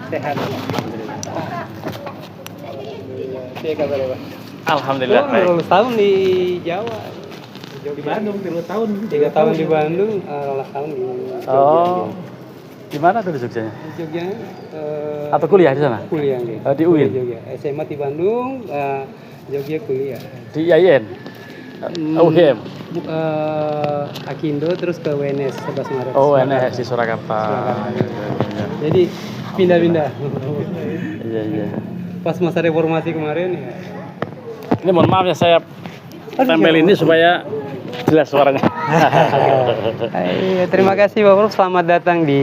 Sehat. Saya kabar Pak. Alhamdulillah baik. Lulus tahun di Jawa. Di Bandung 3 tahun. 3 tahun di Bandung, lulus tahun di Jogja. Oh. Di mana tuh di Jogjanya? Di Jogja. Atau kuliah di sana? Kuliah gitu. Di UIN? Jogja. SMA di Bandung, Jogja kuliah. Di IAIN? UGM? Akindo terus ke WNS 11 Maret. Oh, WNS di Surakarta. Jadi pindah-pindah. Iya. Pas masa reformasi kemarin ya. Ini mohon maaf ya saya tempel ini supaya jelas suaranya. Terima kasih Bapak Prof. Selamat datang di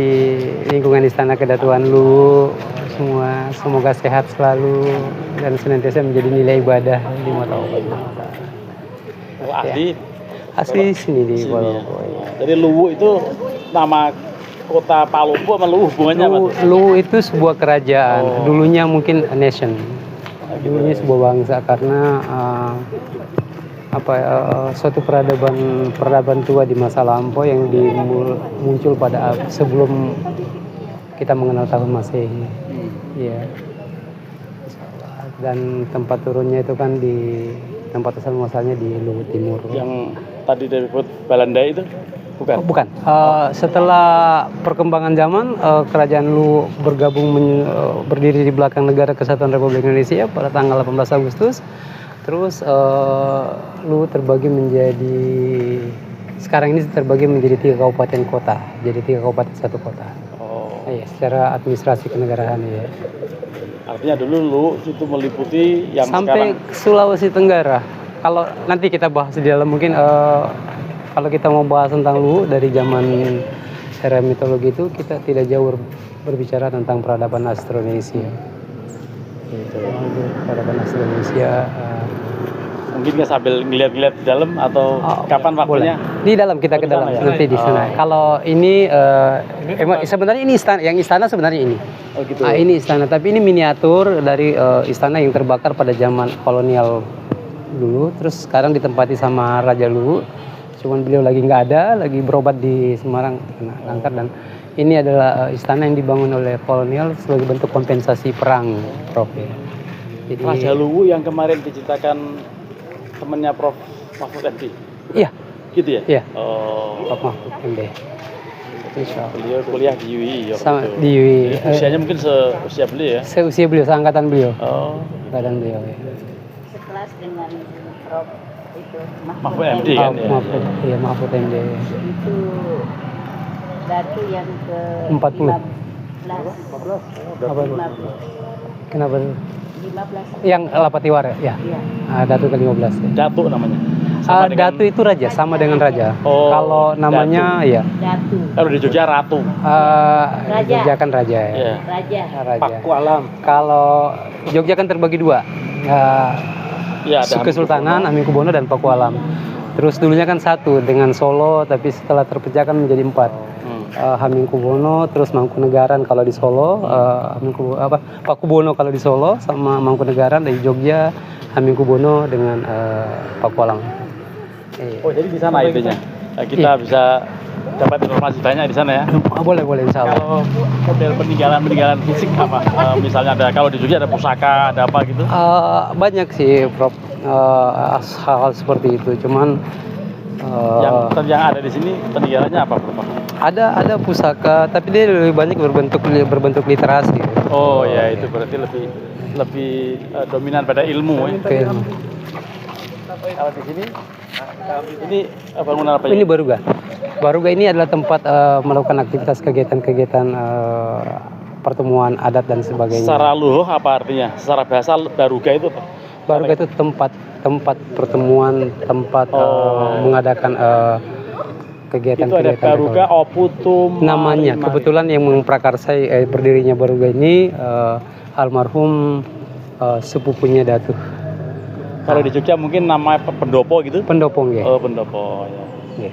lingkungan Istana Kedatuan Luwu. Semua semoga sehat selalu dan senantiasa menjadi nilai ibadah di mata Allah. Asli sini di Palopo. Jadi Luwu itu nama kota Palopo sama Luwu hubungannya apa? Luwu itu sebuah kerajaan. Dulunya mungkin a nation. Dulunya sebuah bangsa karena suatu peradaban tua di masa lampau yang muncul pada sebelum kita mengenal tahun Masehi. Iya. Dan tempat turunnya itu kan di tempat asal muasalnya di Luwu Timur. Yang tadi disebut Belanda itu bukan? Bukan. Setelah perkembangan zaman, kerajaan Luwu berdiri di belakang Negara Kesatuan Republik Indonesia pada tanggal 18 Agustus. Terus Luwu sekarang ini terbagi menjadi 3 kabupaten kota. Jadi 3 kabupaten 1 kota. Iya, secara administrasi kenegaraan ya. Artinya dulu Luwu itu meliputi yang sampai sekarang Sulawesi Tenggara. Kalau nanti kita bahas di dalam mungkin kalau kita mau bahas tentang Luwu dari zaman era mitologi itu kita tidak jauh berbicara tentang peradaban Austronesia. Gitu. Peradaban Austronesia. Mungkin nggak sambil ngeliat-ngeliat di dalam atau kapan waktunya? Boleh. Di dalam kita ke dalam nanti di sana. Kalau ini sebenarnya ini istana sebenarnya ini. Oh gitu. Ini istana, tapi ini miniatur dari istana yang terbakar pada zaman kolonial dulu. Terus sekarang ditempati sama Raja Luwu. Cuman beliau lagi nggak ada, lagi berobat di Semarang kena kanker, dan ini adalah istana yang dibangun oleh kolonial sebagai bentuk kompensasi perang, Prof. Jadi, Raja Luwu yang kemarin diceritakan temannya Prof. Mahfud MD. Iya. Gitu ya? Iya. Oh. Prof. Mahfud MD. Beliau kuliah di UI. Di UI. Usianya mungkin seusia beliau ya? Seusia beliau, seangkatan beliau. Oh. Angkatan beliau ya. Sekelas dengan Prof. itu Mahfud MD kan ya? Iya, Mahfud MD. Itu datu yang ke 40. 15. Apa itu? Kenapa? 15. Yang Lapatiwara ya? Iya. Datu ke-15 ya. Datu namanya? Datu itu raja, sama dengan raja. Oh, kalau namanya Datu. ya. Datu. Kalau di Jogja Ratu. Raja. Jogja kan raja ya. Yeah. Raja. Raja. Pakualam. Kalau Jogja kan terbagi 2. Ya, ada Kesultanan, Hamengkubuwono dan Pakualam. Terus dulunya kan 1 dengan Solo, tapi setelah terpecahkan menjadi 4. Hamengkubuwono, terus Mangkunegaran kalau di Solo, Pakubuwono kalau di Solo, sama Mangkunegaran dari Jogja, Hamengkubuwono dengan Pakualam. Oh, jadi di sana intinya. Kita bisa dapat informasi banyak di sana ya. Boleh insya Allah. Kalau model peninggalan fisik apa? Misalnya kalau di Jogja ada pusaka, ada apa gitu? Banyak sih, Prof. Hal-hal seperti itu. Cuman yang ada di sini peninggalannya apa, Prof? Ada pusaka, tapi dia lebih banyak berbentuk literasi. Oh ya, itu berarti lebih dominan pada ilmu ya. Kalau di sini ini bangunan apa? Ini Baruga. Baruga ini adalah tempat melakukan aktivitas kegiatan-kegiatan pertemuan adat dan sebagainya. Secara luhur apa artinya? Secara bahasa Baruga itu apa? Baruga itu tempat pertemuan, tempat mengadakan kegiatan-kegiatan. Itu ada Baruga Oputum namanya. Kebetulan yang memprakarsai berdirinya Baruga ini almarhum sepupunya Datu. Kalau di Jogja mungkin namanya Pendopo gitu? Pendopo ya. Oh, Pendopo ya. Yeah.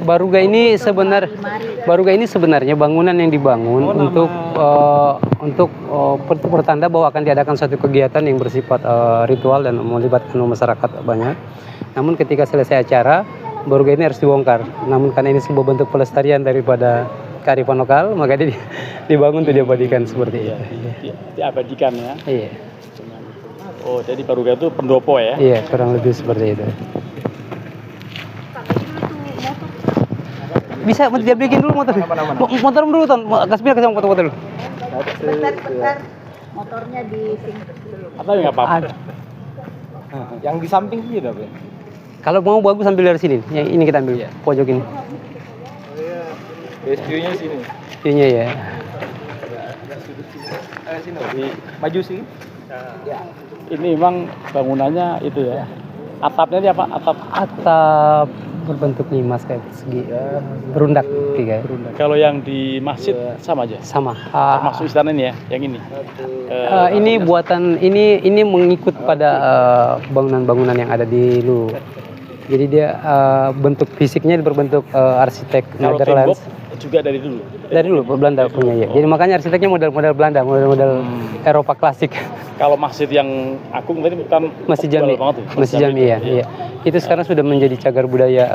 Baruga ini sebenarnya bangunan yang dibangun untuk pertanda bahwa akan diadakan suatu kegiatan yang bersifat ritual dan melibatkan masyarakat banyak. Namun ketika selesai acara, Baruga ini harus dibongkar. Namun karena ini sebuah bentuk pelestarian daripada kearifan lokal, maka dia dibangun tuh diabadikan seperti Iya, itu. diabadikan ya. Iya. Oh, jadi Baruga itu pendopo ya? Iya, kurang lebih seperti itu. Bisa dia bikin dulu motor. Motor dulu, Ton. Kasih motor dulu. Bentar. Motornya di sini dulu. Atau nggak apa-apa? Yang di samping sih udah, Kalau mau bagus ambil dari sini. Yang ini kita ambil pojok ini. SQ-nya sini. Ininya ya. Sini. Jadi maju sih. Ini memang bangunannya itu ya. Atapnya ini apa? Atap berbentuk limas kayak persegi, berundak tiga. Kalau yang di masjid sama aja. Sama. Termasuk istana ini ya, yang ini. Ini buatan ini mengikut pada bangunan-bangunan yang ada di Luwu. Jadi dia bentuk fisiknya berbentuk arsitek Kalau tembok Netherlands. juga dari dulu. Dari dulu Belanda punya ya. Jadi makanya arsiteknya model-model Belanda, model-model Eropa klasik. Kalau masjid yang agung tadi bukan Masjid tebal Jami, banget ya? Masjid Jami ya. Iya. Itu sekarang sudah menjadi cagar budaya,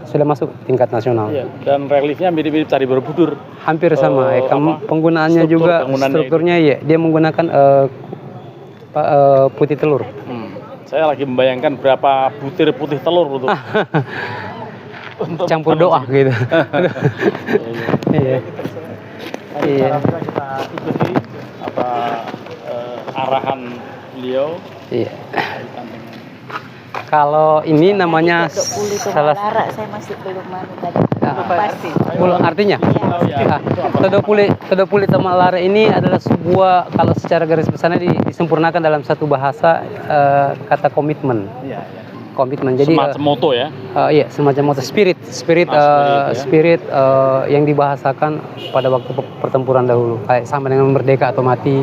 sudah masuk tingkat nasional. Iya. Dan reliefnya mirip-mirip Candi Borobudur. Hampir sama. Penggunaannya struktur juga bangunannya strukturnya ya. Dia menggunakan putih telur. Saya lagi membayangkan berapa butir putih telur untuk Campur doa gitu. Iya. Iya. Kita ikuti apa arahan beliau. Iya. Kalau ini namanya salah Lara, saya masih belum mau tadi. Pasti. artinya. Iya. Todopuli sama Lara ini adalah sebuah, kalau secara garis besarnya disempurnakan dalam satu bahasa, kata komitmen. Iya. Komitmen. Jadi Semacam moto ya. iya, semacam moto spirit yang dibahasakan pada waktu pertempuran dahulu, kayak sama dengan merdeka atau mati.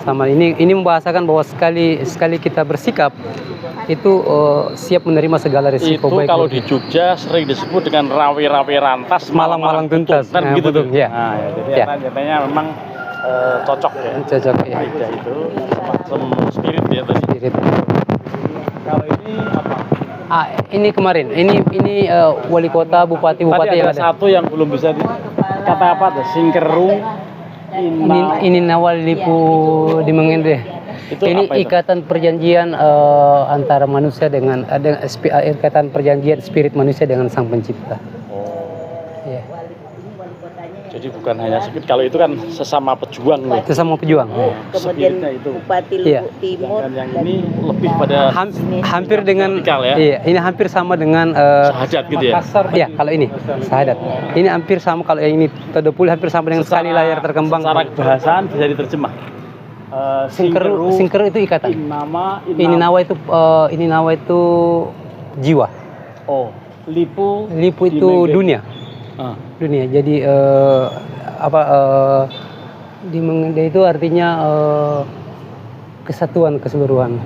Sama ini membahasakan bahwa sekali kita bersikap itu siap menerima segala risiko. Itu baik kalau buruk. di Jogja sering disebut dengan rawe-rawe rantas, Malang-malang tuntas. kan Nah, gitu betul, tuh. ya. Nah, ya, jadi Ya. katanya memang cocok ya. Cocok ya. Kaidah itu semacam spirit ya tadi. Spirit. Kalau ini apa? Ini kemarin. Ini wali kota, bupati Tadi yang ada ada. satu yang belum bisa kata apa tuh? Singkeru. Ini Nawal Lipu di Mengende. Itu Ini apa itu? ikatan perjanjian antara manusia dengan ikatan perjanjian spirit manusia dengan Sang Pencipta. Iya. Jadi bukan hanya spirit. Kalau itu kan sesama pejuang loh. Itu sama pejuang. Kemudian Spiritnya itu. Bupati Iya. Luwu Timur Dan yang ini lebih pada Hampir dengan vertikal ya? Iya, ini hampir sama dengan sahadat gitu ya. Iya, kalau ini sahadat. Ini hampir sama, kalau yang ini Todopuli hampir sama dengan sekali layar terkembang. Secara bahasaan bisa diterjemah. Singkeru itu ikatan. Ini nawa itu jiwa. Oh, lipu. Lipu itu Dimengge. dunia. Dunia. Jadi di Mengende itu artinya kesatuan, keseluruhan.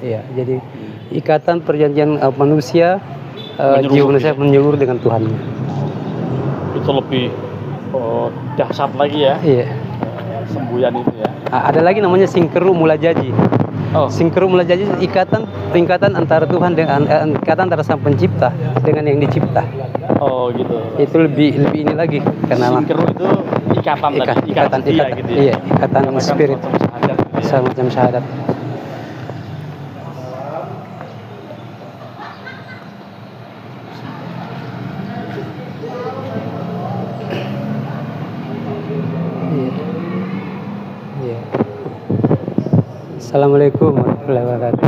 Iya, jadi ikatan perjanjian manusia, jiwa manusia menyeluruh dengan Tuhan. Itu lebih dahsyat lagi ya. Iya. Semboyan itu ya. Ada lagi namanya Singkeru Mulajaji. Singkeru Mulajaji ikatan antara Tuhan dengan ikatan antara Sang Pencipta dengan yang dicipta. Oh gitu. Itu lebih ini lagi karena Singkeru itu ikatan tadi, ikatan setia gitu ya. Iya, ikatan Namanya spirit. semacam sahadat gitu ya. Semacam syahadat. Iya. Assalamualaikum warahmatullahi wabarakatuh.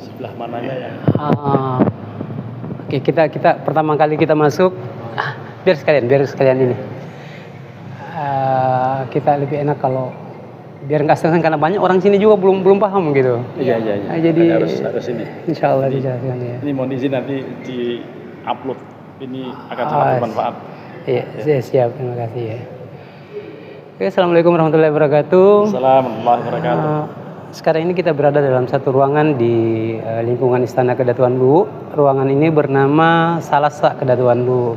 Sebelah mananya ya? Oke, kita pertama kali kita masuk, biar sekalian ini. Kita lebih enak kalau biar nggak setengah, karena banyak orang sini juga belum paham gitu. Iya. Jadi harus ini. Insya Allah dijelaskan ya. Ini mohon izin nanti di upload. Ini akan sangat bermanfaat. Iya, siap. Terima kasih ya. Oke, assalamualaikum warahmatullahi wabarakatuh. Assalamualaikum warahmatullahi wabarakatuh. Sekarang ini kita berada dalam satu ruangan di lingkungan Istana Kedatuan Luwu. Ruangan ini bernama Salasa Kedatuan Luwu.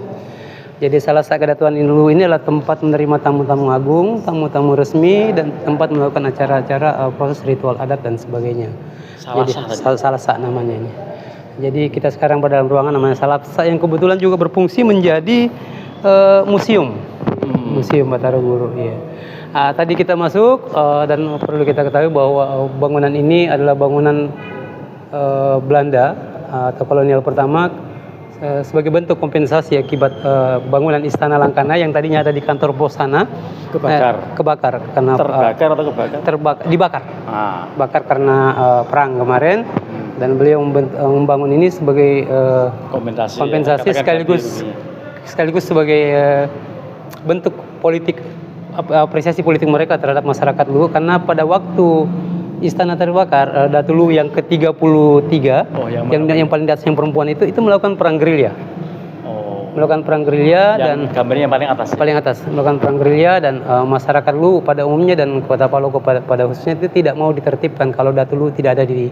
Jadi Salasa Kedatuan Luwu ini adalah tempat menerima tamu-tamu agung, tamu-tamu resmi, dan tempat melakukan acara-acara proses ritual adat dan sebagainya. Salasa Jadi Salasa namanya ini. Jadi kita sekarang pada dalam ruangan namanya Salapsa yang kebetulan juga berfungsi menjadi museum. Museum Batara Guru. Iya. Tadi kita masuk dan perlu kita ketahui bahwa bangunan ini adalah bangunan Belanda atau kolonial pertama sebagai bentuk kompensasi akibat bangunan Istana Langkana yang tadinya ada di kantor pos sana kebakar karena Terbakar atau kebakar? Dibakar. Bakar karena perang kemarin dan beliau membangun ini sebagai kompensasi sekaligus sebagai bentuk politik apresiasi politik mereka terhadap masyarakat Luwu karena pada waktu istana terbakar Datu yang ke-33 yang paling di atas yang perempuan itu melakukan perang gerilya. Melakukan perang gerilya dan gambarnya yang paling atas. Melakukan perang gerilya dan masyarakat Luwu pada umumnya dan Kota Palopo pada khususnya itu tidak mau ditertibkan kalau Datu tidak ada di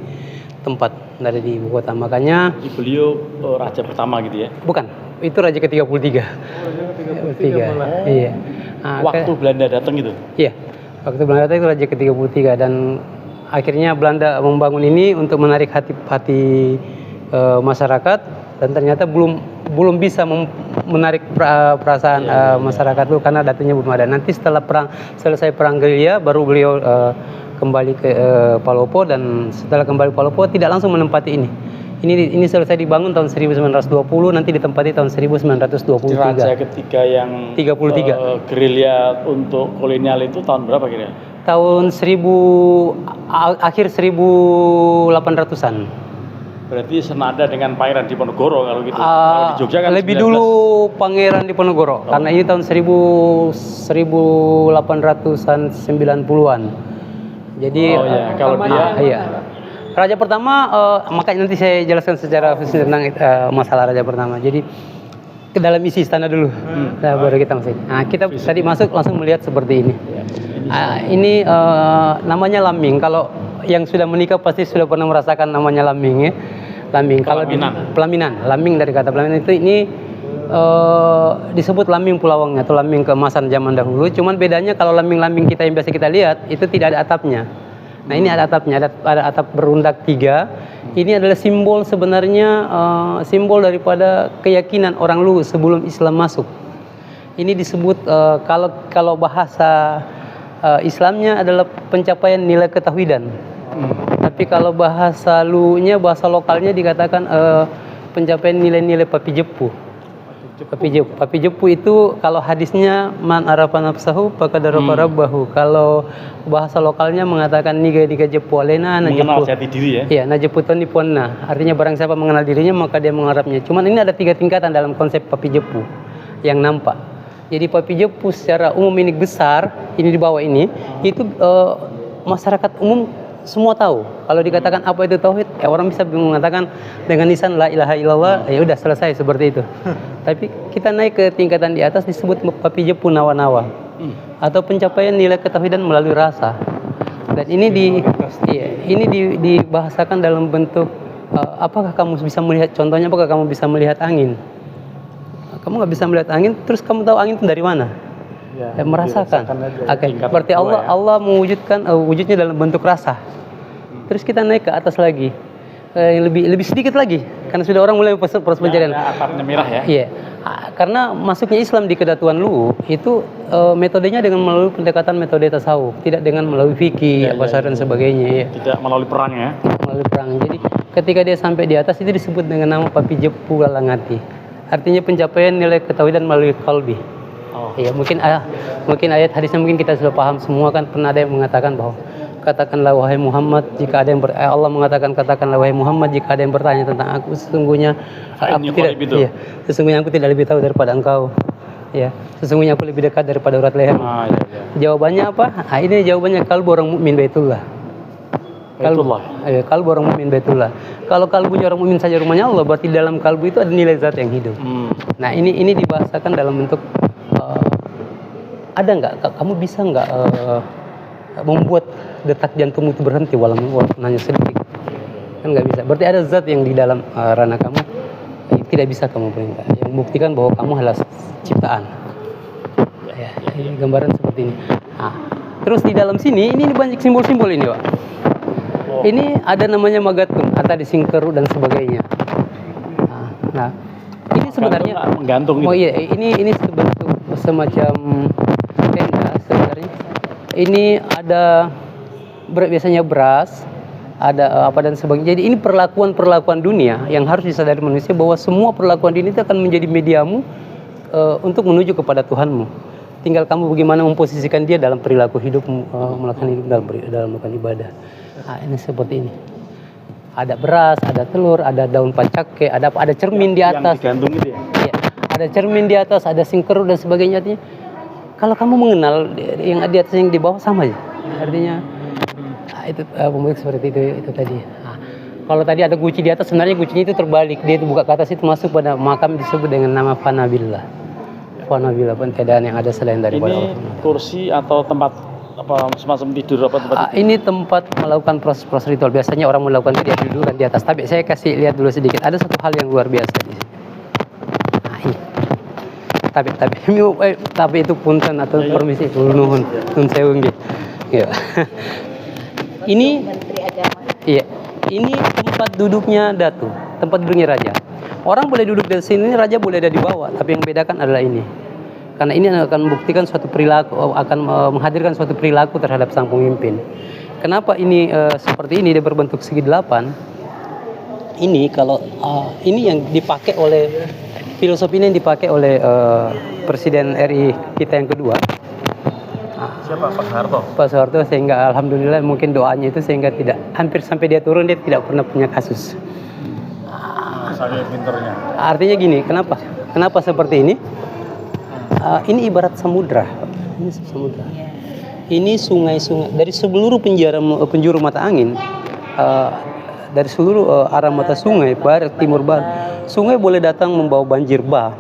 tempat, ada di ibu kota. Makanya beliau raja pertama gitu ya. Bukan, itu raja ke-33. Iya. Waktu Belanda datang itu. Iya. Waktu Belanda datang itu raja ke-33 dan akhirnya Belanda membangun ini untuk menarik hati masyarakat dan ternyata belum bisa menarik perasaan masyarakat itu karena Datunya belum ada. Nanti setelah selesai perang gerilya baru beliau kembali ke Palopo dan setelah kembali ke Palopo tidak langsung menempati ini. Ini selesai dibangun tahun 1920, nanti ditempati tahun 1923. Raja ketiga yang 33. Gerilya untuk kolonial itu tahun berapa kira? Tahun akhir 1800-an. Berarti senada dengan Pangeran Diponegoro kalau gitu. Kalau di Jogja kan lebih 19... dulu Pangeran Diponegoro karena ini tahun 1890-an. Jadi kalau dia Raja pertama, makanya nanti saya jelaskan secara khusus tentang masalah Raja pertama. Jadi ke dalam isi istana dulu, baru kita masuk. Nah, kita tadi masuk langsung melihat seperti ini. Ini namanya lambing. Kalau yang sudah menikah pasti sudah pernah merasakan namanya lambing ya. Lambing. Kalau pelaminan, lambing dari kata pelaminan itu ini disebut lambing Pulawang atau lambing keemasan zaman dahulu. Cuman bedanya kalau lambing-lambing kita yang biasa kita lihat itu tidak ada atapnya. Nah ini ada atapnya, ada atap berundak 3. Ini adalah simbol sebenarnya simbol daripada keyakinan orang Luwu sebelum Islam masuk. Ini disebut kalau bahasa Islamnya adalah pencapaian nilai ketauhidan. Tapi kalau bahasa Luwunya, bahasa lokalnya dikatakan pencapaian nilai-nilai papi jepu. Papi jepu itu kalau hadisnya man arafa nafsahu faqadarafa rabbahu. Kalau bahasa lokalnya mengatakan niga jepu alena mengenal jati diri ya. Iya, najeputun diponna. Artinya barang siapa mengenal dirinya maka dia mengharapnya. Cuman ini ada 3 tingkatan dalam konsep papi jepu yang nampak. Jadi papi jepu secara umum ini besar, ini di bawah ini itu masyarakat umum semua tahu. Kalau dikatakan apa itu tauhid, orang bisa mengatakan dengan lisan la ilaha illallah, ya udah selesai seperti itu. Tapi kita naik ke tingkatan di atas disebut papi jepu nawa-nawa. Atau pencapaian nilai ketauhidan melalui rasa. Dan ini dibahasakan dalam bentuk apakah kamu bisa melihat, contohnya apakah kamu bisa melihat angin? Kamu nggak bisa melihat angin, terus kamu tahu angin itu dari mana? Ya, merasakan. Berarti Allah mewujudkan wujudnya dalam bentuk rasa. Terus kita naik ke atas lagi, lebih sedikit lagi, karena sudah orang mulai proses pencarian. Atapnya merah ya? Iya, karena masuknya Islam di Kedatuan Luwu itu metodenya dengan melalui pendekatan metode tasawuf, tidak dengan melalui fikih, dan sebagainya. Ya. Tidak melalui perang ya? Melalui perang. Jadi ketika dia sampai di atas itu disebut dengan nama papi jepu lalangati. Artinya pencapaian nilai ketauhidan melalui qalbi. Ya, mungkin ayat hadisnya mungkin kita sudah paham semua kan, pernah ada yang mengatakan bahwa katakanlah wahai Muhammad jika ada yang Allah mengatakan katakanlah wahai Muhammad jika ada yang bertanya tentang aku sesungguhnya aku tidak lebih tahu daripada engkau. Ya, sesungguhnya aku lebih dekat daripada urat leher. Jawabannya apa? Ini jawabannya kalbu orang mukmin Baitullah. Kalbu orang mukmin Baitullah. Kalau kalbunya orang mukmin saja rumahnya Allah, berarti dalam kalbu itu ada nilai zat yang hidup. Nah, ini dibahasakan dalam bentuk ada nggak, kamu bisa nggak membuat detak jantungmu itu berhenti walaupun hanya sedikit? Kan nggak bisa. Berarti ada zat yang di dalam ranah kamu tidak bisa kamu perintah. Yang membuktikan bahwa kamu adalah ciptaan. Ya, ini gambaran seperti ini. Nah, terus di dalam sini ini banyak simbol-simbol ini, Pak. Ini ada namanya Magatun, Ata Disingkeru dan sebagainya. Nah, ini sebenarnya menggantung gitu. oh iya, ini sebentuk semacam tenda sebenarnya. Ini ada biasanya beras, ada apa dan sebagainya. Jadi ini perlakuan dunia yang harus disadari manusia bahwa semua perlakuan dunia itu akan menjadi mediamu untuk menuju kepada Tuhanmu. Tinggal kamu bagaimana memposisikan dia dalam perilaku hidupmu, melakukan hidup dalam melakukan ibadah. Nah, ini seperti ini. Ada beras, ada telur, ada daun pacake, ada cermin di atas. Yang digantung itu ya? Iya, ada cermin di atas, ada singkerut dan sebagainya. Artinya, kalau kamu mengenal yang di atas yang di bawah sama aja. Artinya itu pemilik seperti itu tadi. Nah, kalau tadi ada guci di atas, sebenarnya gucinya itu terbalik. Dia itu buka ke atas, itu masuk pada makam disebut dengan nama Fanabillah. Fanabillah, pentiadaan yang ada selain daripada Allah. Ini kursi atau tempat apa semacam tidur apa tempat tidur? Ini tempat melakukan proses ritual. Biasanya orang melakukan itu dia dudukan di atas. Tapi saya kasih lihat dulu sedikit. Ada satu hal yang luar biasa di sini. Nah, ini. Tapi itu punten atau permisi nuhun sewu nggih. Iya. Ini Menteri Agama. iya. Ini tempat duduknya datu, tempat duduknya raja. Orang boleh duduk di sini, raja boleh ada di bawah, tapi yang bedakan adalah ini. Karena ini akan membuktikan suatu perilaku, akan menghadirkan suatu perilaku terhadap sang pemimpin. Kenapa ini seperti ini, dia berbentuk segi 8? Ini kalau ini yang dipakai oleh filosofi ini yang dipakai oleh Presiden RI kita yang kedua. Siapa? Pak Soeharto. Pak Soeharto, sehingga alhamdulillah mungkin doanya itu sehingga tidak hampir sampai dia turun dia tidak pernah punya kasus. Saya pinternya. Artinya gini, kenapa seperti ini? Ini ibarat samudra. Ini samudra. Ini sungai-sungai dari seluruh penjuru mata angin, dari seluruh arah mata sungai, barat, timur, barat. Sungai boleh datang membawa banjir bah,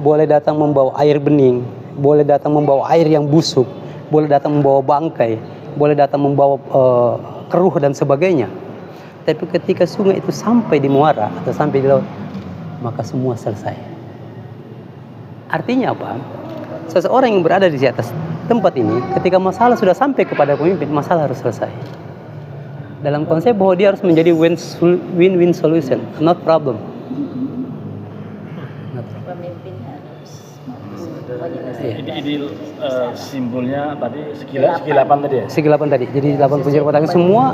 boleh datang membawa air bening, boleh datang membawa air yang busuk, boleh datang membawa bangkai, boleh datang membawa keruh dan sebagainya. Tapi ketika sungai itu sampai di muara atau sampai di laut, maka semua selesai. Artinya apa? Seseorang yang berada di atas tempat ini, ketika masalah sudah sampai kepada pemimpin, masalah harus selesai. Dalam konsep bahwa dia harus menjadi win-win solution, not problem. Pemimpin harus Ini simbolnya tadi segi 8 tadi ya? Segi 8 tadi. Jadi 8 penjuru mata angin,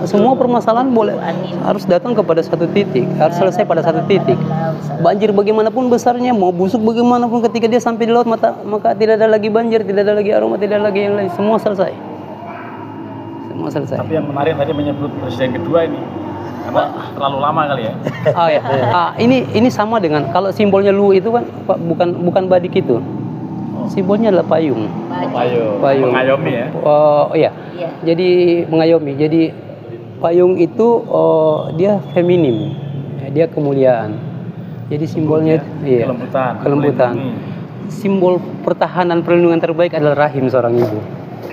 semua permasalahan boleh harus datang kepada satu titik, harus selesai pada satu titik. Banjir bagaimanapun besarnya, mau busuk bagaimanapun, ketika dia sampai di laut maka tidak ada lagi banjir, tidak ada lagi aroma, tidak ada lagi yang lain, semua selesai. Semua selesai. Tapi yang menarik tadi menyebut presiden kedua ini karena terlalu lama kali ya. Oh ya. Ini sama dengan kalau simbolnya lu itu kan bukan badik itu. Simbolnya adalah payung. Payung. Mengayomi ya. Oh iya. Iya. Jadi mengayomi. Jadi payung itu dia feminim. Dia kemuliaan. Jadi simbolnya iya, kelembutan. Simbol pertahanan perlindungan terbaik adalah rahim seorang ibu.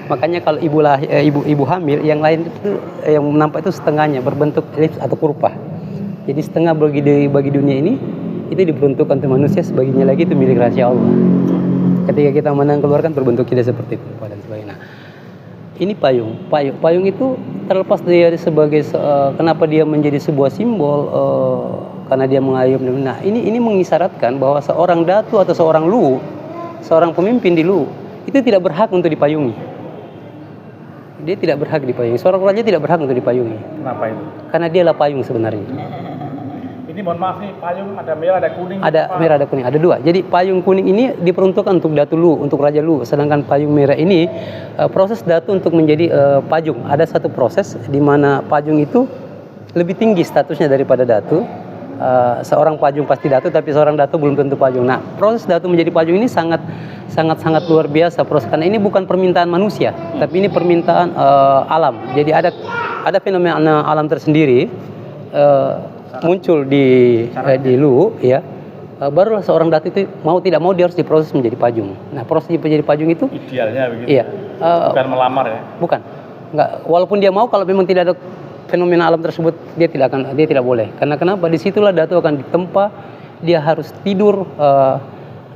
Makanya kalau ibu hamil, yang lain itu yang nampak itu setengahnya berbentuk elips atau kurva. Jadi setengah bagi dunia ini itu diperuntukkan untuk manusia, sebagiannya lagi itu milik rahasia Allah. Ketika kita menang keluarkan berbentuk tidak seperti itu dan sebagainya. Nah, ini payung itu terlepas dari sebagai kenapa dia menjadi sebuah simbol karena dia mengayomi. Nah, ini mengisyaratkan bahwa seorang datu atau seorang pemimpin di Luwu itu tidak berhak untuk dipayungi. Dia tidak berhak dipayungi. Seorang raja tidak berhak untuk dipayungi. Kenapa itu? Karena dialah payung sebenarnya. Ini mohon maaf nih, payung ada merah, ada kuning. Ada merah, ada kuning, ada dua. Jadi payung kuning ini diperuntukkan untuk Datu Luwu, untuk Raja Luwu. Sedangkan payung merah ini proses Datu untuk menjadi pajung. Ada satu proses di mana pajung itu lebih tinggi statusnya daripada Datu. Seorang pajung pasti Datu, tapi seorang Datu belum tentu pajung. Nah, proses Datu menjadi pajung ini sangat luar biasa proses, karena ini bukan permintaan manusia, tapi ini permintaan alam. Jadi ada fenomena alam tersendiri muncul di Luwu, ya. Barulah seorang datu itu mau tidak mau dia harus diproses menjadi pajung. Nah, proses menjadi pajung itu idealnya begitu. Iya. Bukan melamar ya. Bukan. Enggak, walaupun dia mau, kalau memang tidak ada fenomena alam tersebut, dia tidak boleh. Karena kenapa? Disitulah datu akan ditempa, dia harus tidur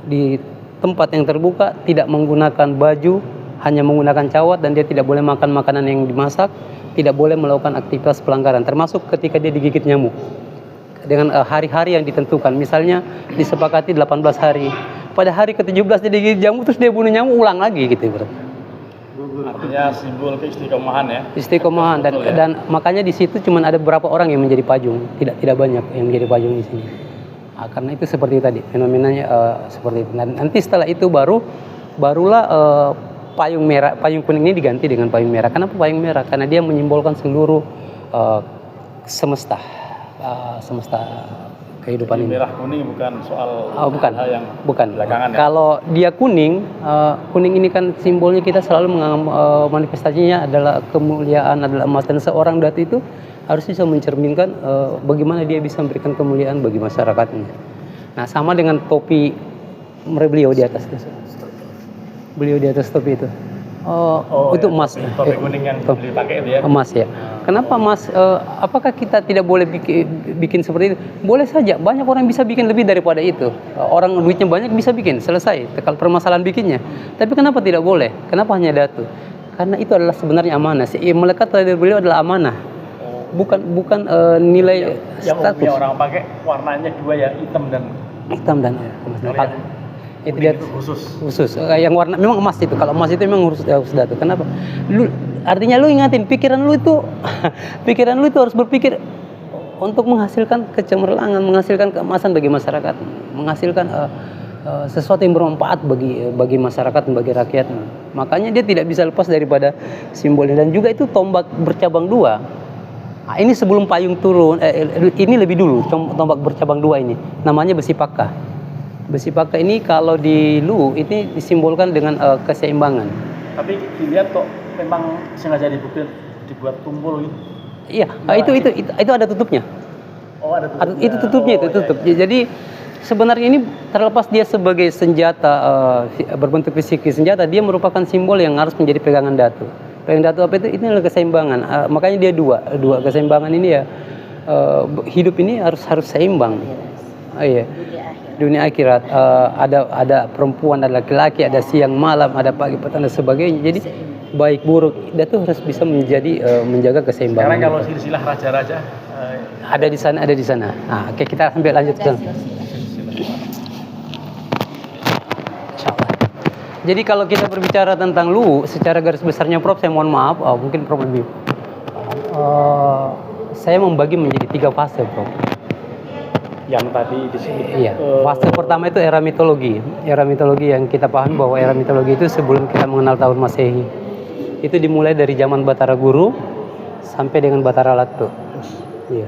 di tempat yang terbuka, tidak menggunakan baju, hanya menggunakan cawat, dan dia tidak boleh makan makanan yang dimasak, tidak boleh melakukan aktivitas pelanggaran, termasuk ketika dia digigit nyamuk. dengan hari-hari yang ditentukan. Misalnya disepakati 18 hari. Pada hari ke-17 dia digigit jamur, terus dia bunuh nyamuk, ulang lagi gitu bro. Artinya simbol keistiqomahan ya. Istiqomahan dan makanya di situ cuma ada beberapa orang yang menjadi pajung, tidak banyak yang menjadi pajung di sini. Nah, karena itu seperti tadi fenomenanya seperti itu. Dan nanti setelah itu barulah payung kuning ini diganti dengan payung merah. Kenapa payung merah? Karena dia menyimbolkan seluruh semesta kehidupan ini. Merah kuning bukan soal bukan hal yang bukan belakangan ya. Kalau dia kuning ini kan simbolnya kita selalu menganggap manifestasinya adalah kemuliaan, adalah emas, dan seorang datu itu harus bisa mencerminkan bagaimana dia bisa memberikan kemuliaan bagi masyarakatnya. Nah, sama dengan topi beliau di atas itu. Beliau di atas topi itu. Itu emas. Topi kuning yang dipakai itu ya. Emas ya. Kenapa emas? Apakah kita tidak boleh bikin seperti itu? Boleh saja. Banyak orang bisa bikin lebih daripada itu. Orang duitnya banyak bisa bikin, selesai. Kalau permasalahan bikinnya. Tapi kenapa tidak boleh? Kenapa hanya datu? Karena itu adalah sebenarnya amanah. Melekat dari beliau adalah amanah. Bukan nilai yang status. umumnya orang pakai warnanya dua ya, hitam dan itu dia khusus. Yang warna memang emas itu. Kalau emas itu memang harus datu. Kenapa? Artinya lu ingatin pikiran lu itu harus berpikir untuk menghasilkan kecemerlangan, menghasilkan keemasan bagi masyarakat, menghasilkan sesuatu yang bermanfaat bagi masyarakat, bagi rakyat. Makanya dia tidak bisa lepas daripada simbolnya. Dan juga itu tombak bercabang dua. Nah, ini sebelum payung turun, ini lebih dulu tombak bercabang dua ini. Namanya besi paka. Besi paka ini kalau di Lu ini disimbolkan dengan keseimbangan. Tapi dilihat kok memang sengaja dibuat tumpul gitu. Iya, itu ada tutupnya. Oh, ada tutupnya. Itu tutupnya, itu tutup. Iya. Jadi sebenarnya ini terlepas dia sebagai senjata berbentuk fisik senjata, dia merupakan simbol yang harus menjadi pegangan datu. Pegangan datu apa itu? Ini adalah keseimbangan. Makanya dia dua keseimbangan ini ya. Hidup ini harus seimbang. Iya. Dunia akhirat. Ada perempuan, ada laki-laki, ada siang malam, ada pagi petang dan sebagainya. Jadi baik buruk datu harus bisa menjaga keseimbangan. Sekarang kalau silsilah raja-raja ada di sana. Nah, oke, kita sambil lanjutkan. Jadi kalau kita berbicara tentang Lu, secara garis besarnya Prof, saya mohon maaf, mungkin Prof lebih. Saya membagi menjadi 3 fase, Prof. yang tadi disebut. Iya. Fase pertama itu era mitologi. Era mitologi yang kita pahami bahwa era mitologi itu sebelum kita mengenal tahun Masehi. Itu dimulai dari zaman Batara Guru sampai dengan Batara Latu. Iya.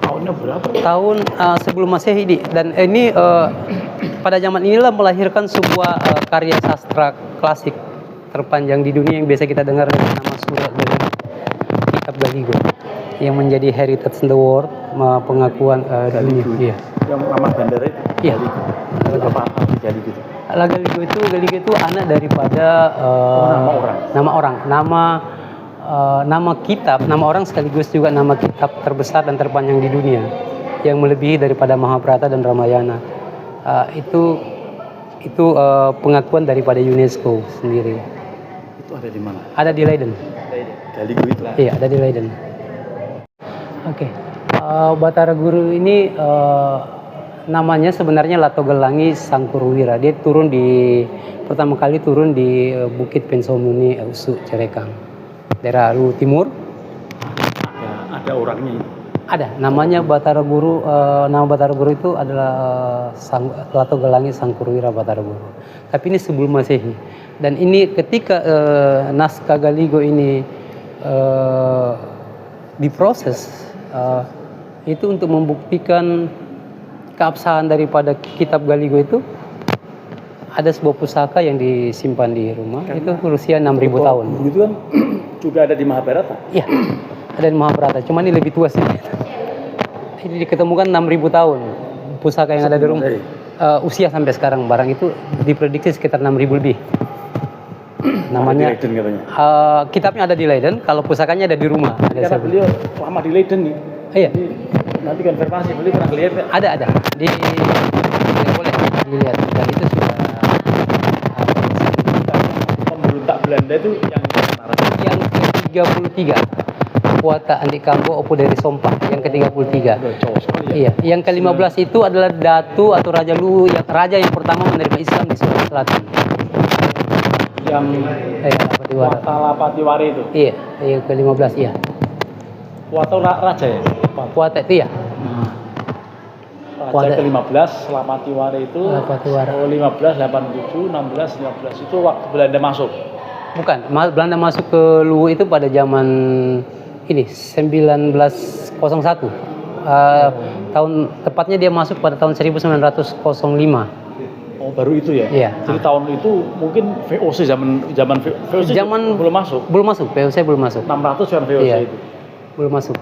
Tahunnya berapa? Tahun sebelum Masehi, dan ini pada zaman inilah melahirkan sebuah karya sastra klasik terpanjang di dunia yang biasa kita dengar dengan nama Surat dari Kitab Galigo, yang menjadi heritage in the world, pengakuan dunia. Iya. Yang nama bandara itu? Iya. Apa arti Galigo itu? Galigo itu anak daripada nama kitab, nama orang sekaligus juga nama kitab terbesar dan terpanjang di dunia yang melebihi daripada Mahabharata dan Ramayana. Itu pengakuan daripada UNESCO sendiri. Itu ada di mana? Ada di Leiden. Galigo itu? Iya, ada di Leiden. Oke. Batara Guru ini namanya sebenarnya Latogelangi Sangkurwira. Dia pertama kali turun di Bukit Pensomuni Usu Cerekang, daerah Lu Timur. Ada orangnya. Ada, namanya Batara Guru. Nama Batara Guru itu adalah Latogelangi Sangkurwira Batara Guru. Tapi ini sebelum Masehi. Dan ini ketika naskah Galigo ini diproses, itu untuk membuktikan keabsahan daripada kitab Galigo itu, ada sebuah pusaka yang disimpan di rumah. Itu berusia 6.000 tahun. Itu kan juga ada di Mahabharata. Iya, ada di Mahabharata. Cuma ini lebih tua sih. Ini diketemukan 6.000 tahun. Pusaka yang ada di rumah. Usia sampai sekarang barang itu diprediksi sekitar 6.000 lebih. Namanya. Di Leiden katanya. Kitabnya ada di Leiden. Kalau pusakanya ada di rumah. Karena beliau lama di Leiden nih. Iya. Jadi, nanti konfirmasi beliau pernah lihat. Ada. Boleh dilihat. Dan itu sudah. Pemberontak Belanda itu yang ke-33. Puata Andi Kambo Opu dari Sompa yang ke-33. Jauh sekali ya. Iya, yang ke-15 itu adalah Datu atau Raja Luwu, yang raja yang pertama menerima Islam di Sulawesi Selatan. Yang Lapatiwara. Lapatiwara itu. Iya, yang ke-15 iya. Puata raja ya. Puata itu ya. Raja ke-15 Lapatiwara itu. Lapatiwara. 15, 87, 16, 15 itu waktu Belanda masuk. Bukan, Belanda masuk ke Luwu itu pada zaman ini 1901. Tahun tepatnya dia masuk pada tahun 1905. Oh, baru itu ya? Iya. Jadi tahun itu mungkin VOC zaman VOC belum masuk. Belum masuk, VOC belum masuk. 600 kan VOC Iya, itu. belum masuk.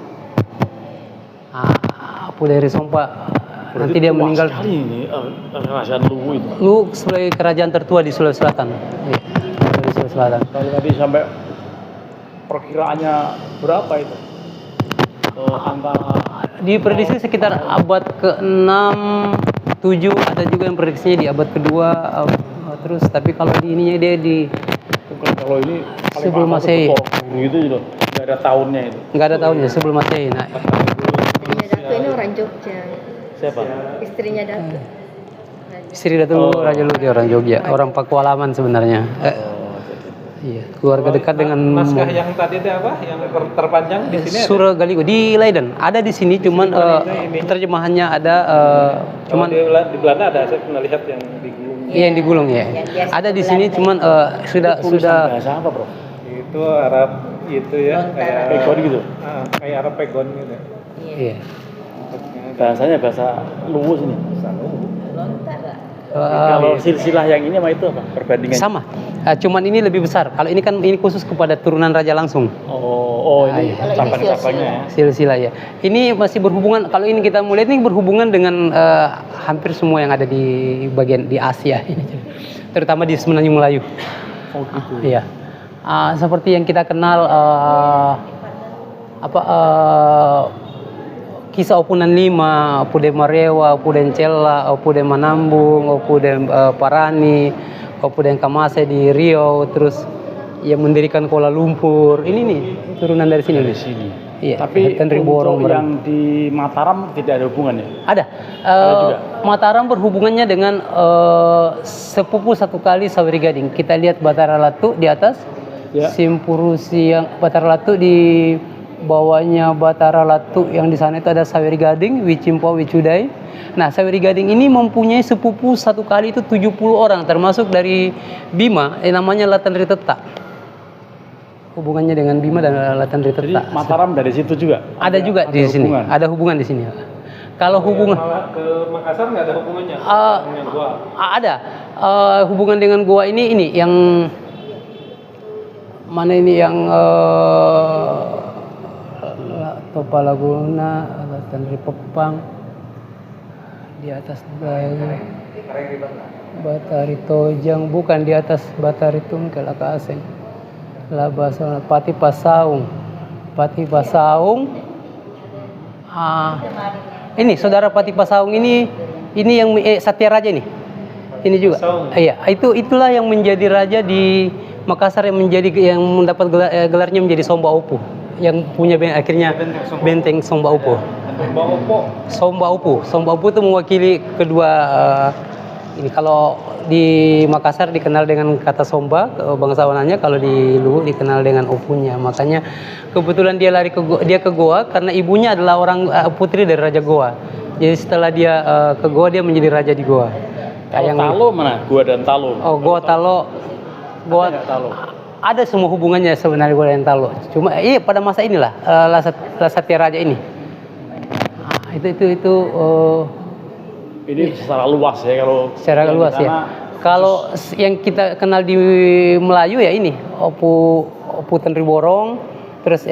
Apu dari Sompa nanti dia meninggal. Sekali ini kerajaan Luwu itu. Luwu sebagai kerajaan tertua di Sulawesi Selatan. Iya, di Sulawesi Selatan. Kalau tadi sampai perkiraannya berapa itu? Antara Diprediksi sekitar abad ke-6, 7, ada juga yang prediksinya di abad kedua, terus tapi kalau di ininya dia di kalau ini sebelum Masehi. Gitu loh. Enggak ada tahunnya itu. Enggak ada tahunnya sebelum Masehi. Nah, Istrinya Datu ini orang Jogja. Siapa? Istrinya Datu. istri Datu Raja Luwu dia orang Jogja, orang Pakualaman sebenarnya. Iya, keluarga dekat dengan Naskah yang tadi itu apa? Yang terpanjang di sini Surah Galigo di Leiden. Ada di sini cuman terjemahannya ada cuman di Belanda ada, saya pernah lihat yang digulung. iya yang digulung ya. Ada di sini cuman sudah Bahasa apa, Bro? Itu Arab itu ya, kayak Pegon gitu. kayak Arab Pegon gitu. iya. Bahasanya bahasa Luwu sini. Lontar. Kalau silsilah yang ini sama itu apa? Perbandingan. Sama. Cuman ini lebih besar. Kalau ini kan ini khusus kepada turunan raja langsung. Oh ini Kalau ini cabang-cabangnya ya. Silsilah ya. Ini masih berhubungan. Kalau ini kita mulai ini berhubungan dengan hampir semua yang ada di bagian di Asia ini, terutama di Semenanjung Melayu. Oh gitu. Iya. Seperti yang kita kenal kisah Opunan 5, Opuden Marewa, Opuden Cella, Opuden Manambung, Opuden Parani, Opuden Kamase di Riau, terus yang mendirikan Kuala Lumpur. Ini nih turunan dari sini. Dari sini. Iya. Tapi Henry untuk Borong yang di Mataram tidak ada hubungannya. ada. juga? Mataram berhubungannya dengan sepupu satu kali Saweri Gading. Kita lihat Batara Latu di atas, Ya. Simpurusi yang Batara Latu di bawahnya Batara Latu yang di sana itu ada Saweri Gading, Wicimpo, Wicudai. Nah, Saweri Gading ini mempunyai sepupu satu kali itu 70 orang, termasuk dari Bima, namanya Latan Riteta. Hubungannya dengan Bima dan Latan Jadi Riteta. Mataram dari situ juga. Ada juga di sini. hubungan. Ada hubungan di sini. Kalau hubungan Malah ke Makassar nggak ada hubungannya dengan gua. ada hubungan dengan gua ini yang mana ini yang Topa Laguna, Tanri Pepang di atas Batari Tojang, bukan di atas Batari Tungkel Akaseng. Labasa Pati Pasaung. Ini saudara Pati Pasaung ini yang Satya Raja ini. Ini juga. Iya, itulah yang menjadi raja di Makassar yang mendapat gelarnya menjadi Somba Opu, yang punya akhirnya benteng Somba Opu. Somba Opu itu mewakili kedua ini. Kalau di Makassar dikenal dengan kata Somba bangsawanannya, kalau di Luwu dikenal dengan Opunya. Makanya kebetulan dia lari ke Goa karena ibunya adalah orang putri dari Raja Goa. Jadi setelah dia ke Goa dia menjadi raja di Goa. Kalau Talo mana? Gua dan Talo. Oh, Goa Talo. Talo. Ada semua hubungannya sebenarnya Goa dan Talo. Cuma pada masa inilah Satya Raja ini. Itu Ini secara luas ya kalau. secara luas ya. Kalau yang kita kenal di Melayu ya ini Opu Tenri Borong, terus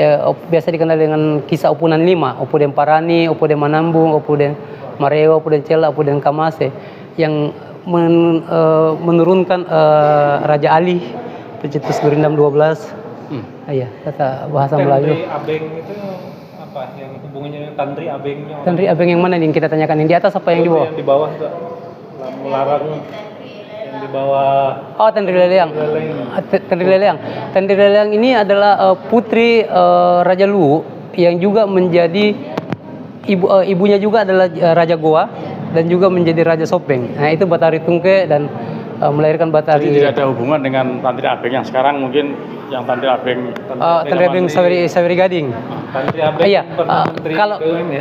biasa dikenal dengan kisah Opunan 5, Opuden Parani, Opuden Manambung, Opuden Marewa, Opuden Cella, Opuden Kamase yang menurunkan Raja Ali, pencetus Gerindam 12. Iya, kata bahasa Melayu. Tandri Abeng itu apa? Yang hubungannya dengan Tandri Abengnya? Tandri Abeng yang mana nih yang kita tanyakan? Yang di atas apa yang di bawah? Yang di bawah juga. Larang yang di bawah. Oh, Tandri Leleang. Tandri Leleang ini adalah putri Raja Luwu yang juga menjadi ibunya juga adalah Raja Goa dan juga menjadi Raja Sopeng. Nah itu Batari Tungke dan melahirkan Batari. Jadi tidak ada hubungan dengan Tantri Abeng yang sekarang mungkin yang Tantri Abeng. Tantri Abeng Saweri Gading. Tantri Abeng Iya.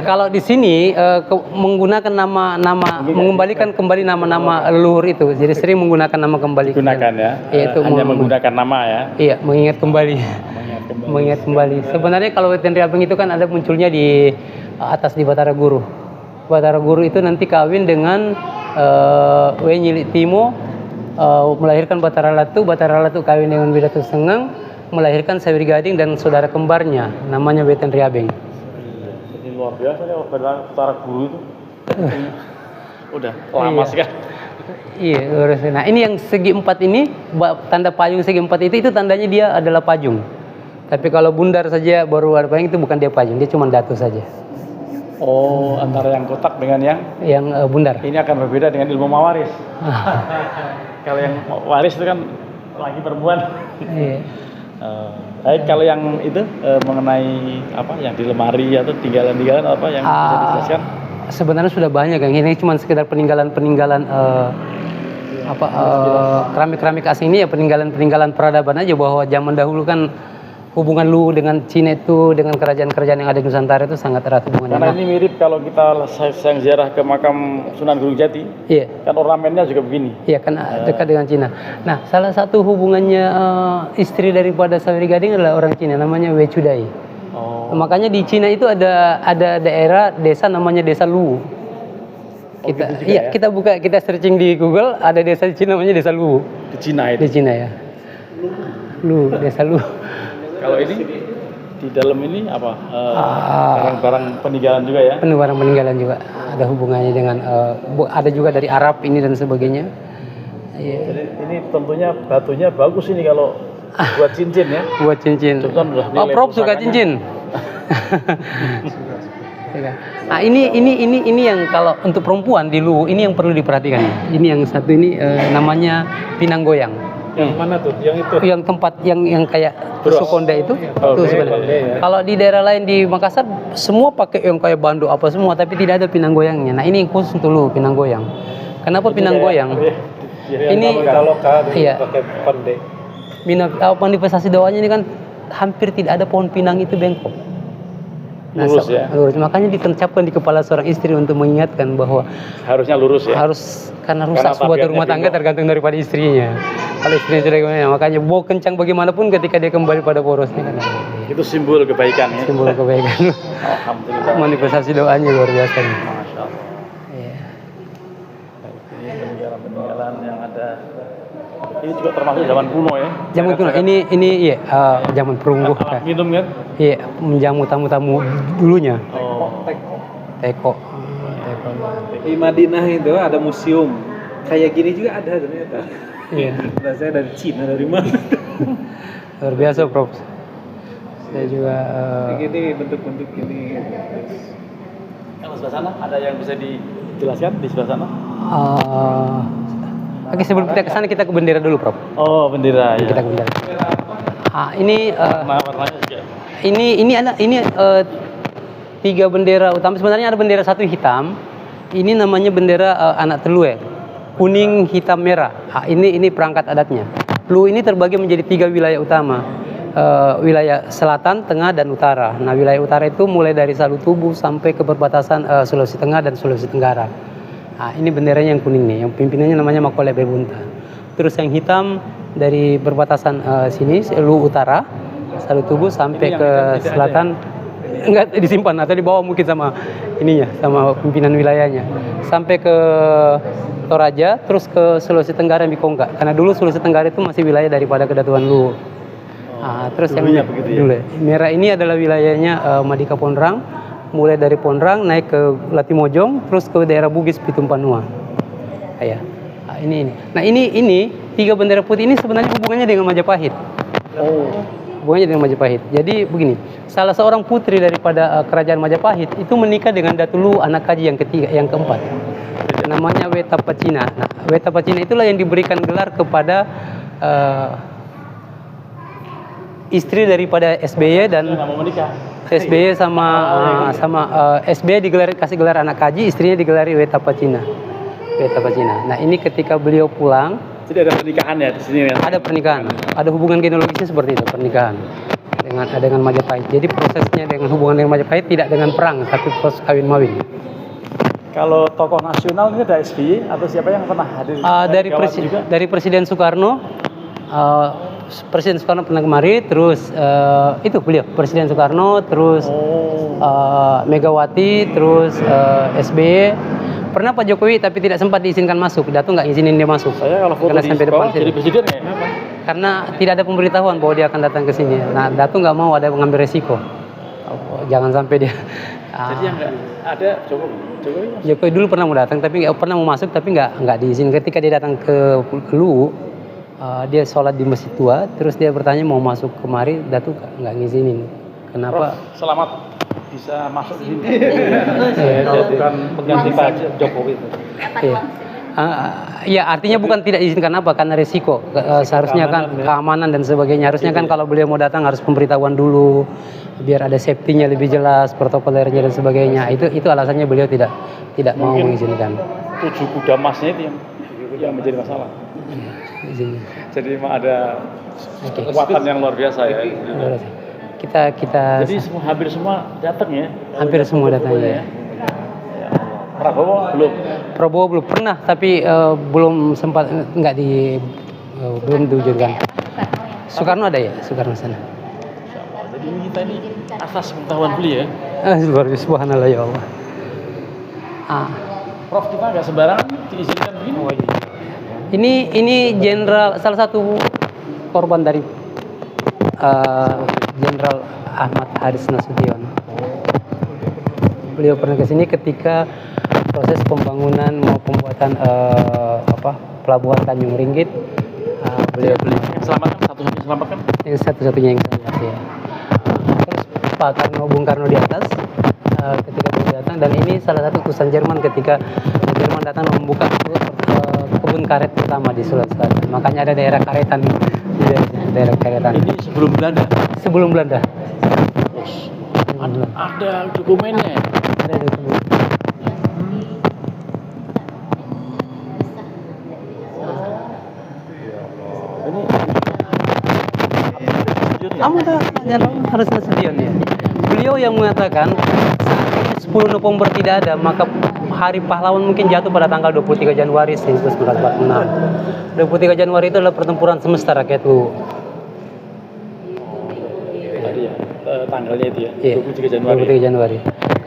Kalau di sini menggunakan nama mengembalikan kembali nama-nama leluhur itu. Jadi sering menggunakan nama kembali. Gunakan ya. Itu hanya menggunakan nama ya. Iya, mengingat kembali. Mengingat kembali. Sebenarnya kalau Tantri Abeng itu kan ada munculnya di atas di Batara Guru. Batara Guru itu nanti kawin dengan Wenyi Timo, melahirkan Batara Latu kawin dengan Widatu Sengang, melahirkan Saweri Gading dan saudara kembarnya namanya Tantri Abeng. Ini luar biasa ya Batara Guru itu. Udah lama sekali. Iya, lurus. Nah, ini yang segi 4 ini, tanda payung segi 4 itu tandanya dia adalah pajung. Tapi kalau bundar saja baru ada payung itu bukan dia pajung, dia cuma datu saja. Oh, antara yang kotak dengan yang bundar. Ini akan berbeda dengan ilmu mawaris. Kalau yang waris itu kan lagi perempuan. Iya. Baik, kalau yang itu mengenai apa yang di lemari atau tinggalan-tinggalan apa yang bisa dijelaskan? Sebenarnya sudah banyak yang ini cuma sekedar peninggalan-peninggalan keramik-keramik asing ini ya peninggalan-peninggalan peradaban aja bahwa zaman dahulu kan hubungan Luwu dengan Cina itu dengan kerajaan-kerajaan yang ada di Nusantara itu sangat erat hubungannya. Karena ini mirip kalau kita sayang ziarah ke makam Sunan Gunung Jati. Iya. Kan ornamennya juga begini. Iya kan dekat dengan Cina. Nah, salah satu hubungannya istri daripada Saweri Gading adalah orang Cina namanya Wechudai. Oh. Makanya di Cina itu ada daerah desa namanya Desa Luwu. Kita gitu ya? kita searching di Google ada desa di Cina namanya Desa Luwu. Di Cina itu. Di Cina ya. Luwu, Desa Luwu. Kalau ini di dalam ini apa? Barang-barang peninggalan juga ya? Barang peninggalan juga ada hubungannya dengan ada juga dari Arab ini dan sebagainya. Yeah. Jadi ini tentunya batunya bagus ini kalau buat cincin ya? Buat cincin. Prof suka cincin. Nah ini yang kalau untuk perempuan di Luwu ini yang perlu diperhatikan. Ini yang satu ini namanya pinang goyang. Yang mana tuh? Yang itu? Yang tempat yang kayak Sukonda itu. Tuh sebenarnya. Kalau di daerah lain di Makassar semua pakai yang kayak bando apa semua tapi tidak ada pinang goyangnya. Nah ini khusus untuk Luwu pinang goyang. Kenapa pinang goyang? Ini iya. Pakai konde. Manifestasi doanya ini kan hampir tidak ada pohon pinang itu bengkok. Nah, lurus ya. Lurus. Makanya ditancapkan di kepala seorang istri untuk mengingatkan bahwa harusnya lurus ya. Harus karena rusak sebuah rumah tangga tergantung daripada istrinya. Kalau istrinya sudah gimana, makanya mau kencang bagaimanapun ketika dia kembali pada porosnya kan. Itu simbol kebaikan ya. Simbol kebaikan. Alhamdulillah. Manifestasi doanya luar biasa. Masya Allah. Iya. Ini peninggalan-peninggalan yang ada. Ini juga termasuk zaman kuno ya. Zaman kuno. Ini iya zaman perunggu. Alat minum kan? Iya, menjamu tamu-tamu dulunya. Oh. Teko. Di Madinah itu ada museum. Kayak gini juga ada ternyata. Iya. Rasanya dari Cina dari mana? Luar biasa, Prof. Saya juga Gini bentuk-bentuk gini. Kalau sebelah sana ada yang bisa dijelaskan di sebelah sana? Oke, sebelum kita ke sana kita ke bendera dulu, Prof. Oh, bendera ya. Kita ke bendera. Ini warnanya juga. Ini 3 bendera utama. Sebenarnya ada bendera satu hitam. Ini namanya bendera anak telue. Kuning, hitam, merah. Ini perangkat adatnya. Luwu ini terbagi menjadi 3 wilayah utama. Wilayah selatan, tengah, dan utara. Nah, wilayah utara itu mulai dari Salutubu sampai ke perbatasan Sulawesi Tengah dan Sulawesi Tenggara. Nah, ini benderanya yang kuning nih, yang pimpinannya namanya Makole Bebunta. Terus yang hitam dari perbatasan sini, Luwu Utara, Salutubu sampai ke selatan. Enggak disimpan atau dibawa mungkin sama ininya, sama pimpinan wilayahnya. Sampai ke Toraja, terus ke Sulawesi Tenggara Bikongka. Karena dulu Sulawesi Tenggara itu masih wilayah daripada Kedatuan Luwu. Terus yang dulu, merah ini adalah wilayahnya Madika Pondrang. Mulai dari Pondrang naik ke Latimojong, terus ke daerah Bugis Pitumpanua. Ya. Ini. Nah ini 3 bendera putih ini sebenarnya hubungannya dengan Majapahit. Oh. Hubungannya dengan Majapahit. Jadi begini, salah seorang putri daripada kerajaan Majapahit itu menikah dengan Datu Luwu anak kaji yang keempat. Namanya Wetapacina. Nah, Wetapacina itulah yang diberikan gelar kepada istri daripada SBY dan Nggak mau menikah. SBY SBY kasih gelar anak kaji, istrinya digelari Weta Pacina. Nah ini ketika beliau pulang, Jadi ada pernikahan ya di sini ya? ada pernikahan, ada hubungan genealogisnya seperti itu, pernikahan dengan Majapahit. Jadi prosesnya dengan hubungan dengan Majapahit tidak dengan perang, tapi proses kawin mawin. Kalau tokoh nasional ini ada SBY atau siapa yang pernah hadir? Dari Presiden Soekarno, Presiden Soekarno pernah kemari, terus itu beliau Presiden Soekarno, terus Megawati, terus SBY. Pernah Pak Jokowi tapi tidak sempat diizinkan masuk. Datu nggak izinin dia masuk. Saya kalau foto karena di sampai depan bawah jadi presiden ya? Karena tidak ada pemberitahuan bahwa dia akan datang ke sini. Nah, Datu nggak mau ada mengambil resiko. Jangan sampai dia. Jadi yang nggak ada Jokowi dulu pernah mau datang tapi nggak pernah mau masuk tapi nggak diizin. Ketika dia datang ke Luwu, dia sholat di masjid tua, terus dia bertanya mau masuk kemari, Datu nggak ngizinin. Kenapa? Prof, selamat bisa masuk di sini. Saya bukan pengganti Pak Jokowi. Iya. Ya artinya bukan tidak izinkan apa karena resiko seharusnya kan keamanan dan sebagainya harusnya kan kalau beliau mau datang harus pemberitahuan dulu biar ada safety-nya lebih jelas protokolernya dan sebagainya itu alasannya beliau tidak mau mengizinkan 7 kuda emasnya itu yang menjadi masalah. Jadi memang ada kekuatan yang luar biasa ya. Kita jadi hampir semua datang ya. Hampir semua datang ya. Prabowo belum pernah tapi belum sempat belum diwujudkan. Soekarno ada ya, Soekarno sana. Jadi kita ini atas pengetahuan beliau ya. Luar biasa, subhanallah ya Allah. Prof kita nggak sembarangan diizinkan begini. Ini jenderal salah satu korban dari Jenderal Ahmad Haris Nasution. Beliau pernah ke sini ketika proses pembangunan mau pembuatan pelabuhan Tanjung Ringgit. Beliau selamatkan yang satu-satunya yang selamat ya. Terus Bung Karno di atas ketika beliau datang dan ini salah satu utusan Jerman ketika Jerman datang membuka kebun karet pertama di Sulawesi Selatan. Makanya ada daerah karetan daerah karetan. Ini sebelum Belanda. Sebelum Belanda. Ada dokumennya. Ada dokumen. Harus Nasution ya. Beliau yang mengatakan saat 10 November tidak ada, maka Hari Pahlawan mungkin jatuh pada tanggal 23 Januari 1946. 23 Januari itu adalah pertempuran semesta rakyat Luwu. Tadi ya, tanggalnya itu ya, Iya, 23 Januari. 23 Januari.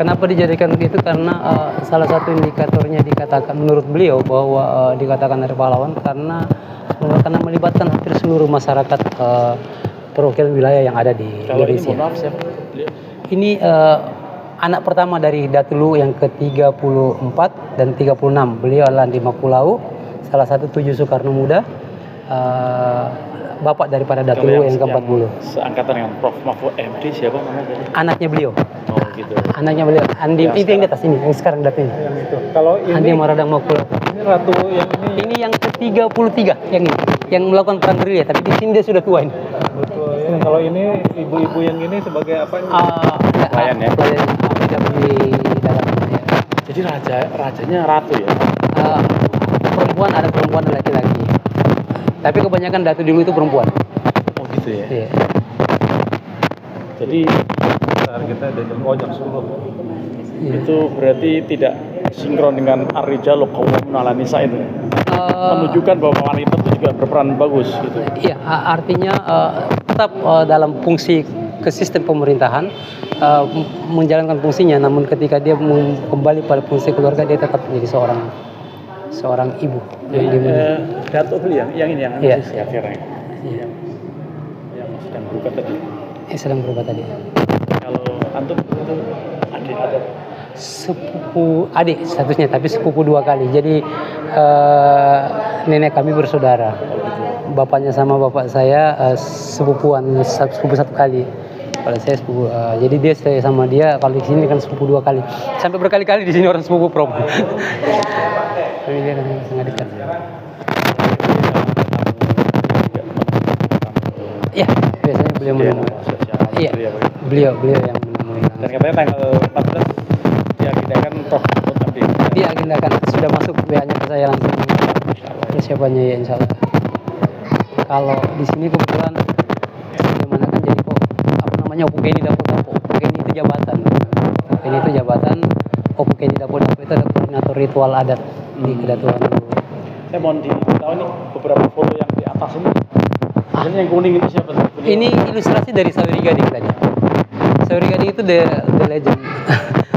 Kenapa dijadikan begitu? Karena salah satu indikatornya dikatakan menurut beliau bahwa dikatakan Hari Pahlawan karena melibatkan hampir seluruh masyarakat perwakilan wilayah yang ada di Indonesia. Ini mohon maaf siapa? Ini anak pertama dari Datu Luwu yang ke-34 dan 36. Beliau adalah di Mapulau, salah satu 7 Soekarno Muda, bapak daripada Datu Luwu yang ke-40. Seangkatan dengan Prof. Mahfud MD siapa namanya tadi? Anaknya beliau. Oh gitu. Anaknya beliau, Andi, itu yang di atas ini, yang sekarang Datu ini. Yang itu. Kalau ini Andi Maradang Mapulau. ini ratu yang ini. Ini yang ke-33 yang ini, yang melakukan perang gerilya, tapi di sini dia sudah tua ini. Betul ya. Kalau ini ibu-ibu yang ini sebagai apa? Pelayan ya? Pelayan di dalam ya. Jadi rajanya ratu ya? Perempuan ada laki-laki. Tapi kebanyakan Datu dulu itu perempuan. Oh gitu ya? Iya. Jadi kita dari ojek suruh. Iya. itu berarti tidak sinkron dengan ar-rijalu qawwamun 'alan nisa itu. Menunjukkan bahwa wanita itu juga berperan bagus gitu. Iya, artinya tetap dalam fungsi ke sistem pemerintahan menjalankan fungsinya, namun ketika dia kembali pada fungsi keluarga dia tetap menjadi seorang ibu. Datuk beliau yang ini yang Iya. sekarang Iya. yang sedang berubah tadi. Sedang berubah tadi. Kalau antum itu adik ada Sepupu adik statusnya, tapi sepupu 2 kali. Jadi nenek kami bersaudara. Bapaknya sama bapak saya sepupu 1 kali. Kalau saya sepupu, jadi dia saya sama dia kalau di sini kan sepupu 2 kali. Sampai berkali-kali di sini orang sepupu Prof. Tapi dia kan sangat dekat. Ya, biasanya beliau menemui. Iya, beliau yang menemui. Dan katanya tanggal 14 diagendakan Prof untuk update. Dia agendakan sudah masuk WA-nya ke saya langsung persiapannya ya insya Allah. Kalau di sini kebetulan gimana kan jadi kok apa namanya Opukeni Dapo-Dapo. Opukeni itu jabatan. Opukeni itu jabatan. Opukeni Dapo-Dapo itu ada koordinator ritual adat di Kedatuan Luwu. Saya mohon ditahu nih beberapa foto yang di atas ini. Ini yang kuning itu siapa? Ini ilustrasi dari Saweri Gading tadi. Saweri Gading itu the legend.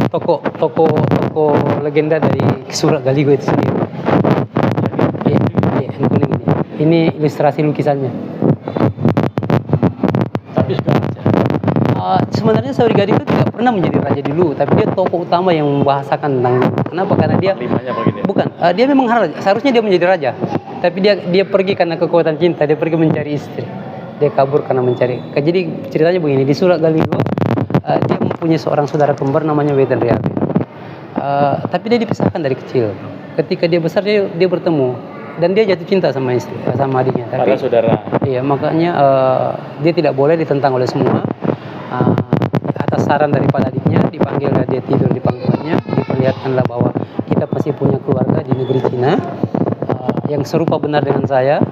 toko legenda dari Surat Galigo itu sendiri. Iya, yang kuning ini. Ini ilustrasi lukisannya. Tapi sudah aja. Sebenarnya Saweri Gading itu tidak pernah menjadi raja dulu, tapi dia tokoh utama yang membahasakan tentang itu. Kenapa? Karena dia Limanya begini. bukan, dia memang raja. Seharusnya dia menjadi raja, tapi dia pergi karena kekuatan cinta. Dia pergi mencari istri. Dia kabur karena mencari. Jadi ceritanya begini, di Surat Galigo dia mempunyai seorang saudara kembar namanya Wetan Riabe. Tapi dia dipisahkan dari kecil. Ketika dia besar dia bertemu dan dia jatuh cinta sama istri, sama adiknya. Tapi Para saudara. iya, makanya dia tidak boleh ditentang oleh semua. Atas saran daripada adiknya, dipanggillah dia tidur di pangkuannya, diperlihatkanlah bahwa kita pasti punya keluarga di negeri Cina yang serupa benar dengan saya.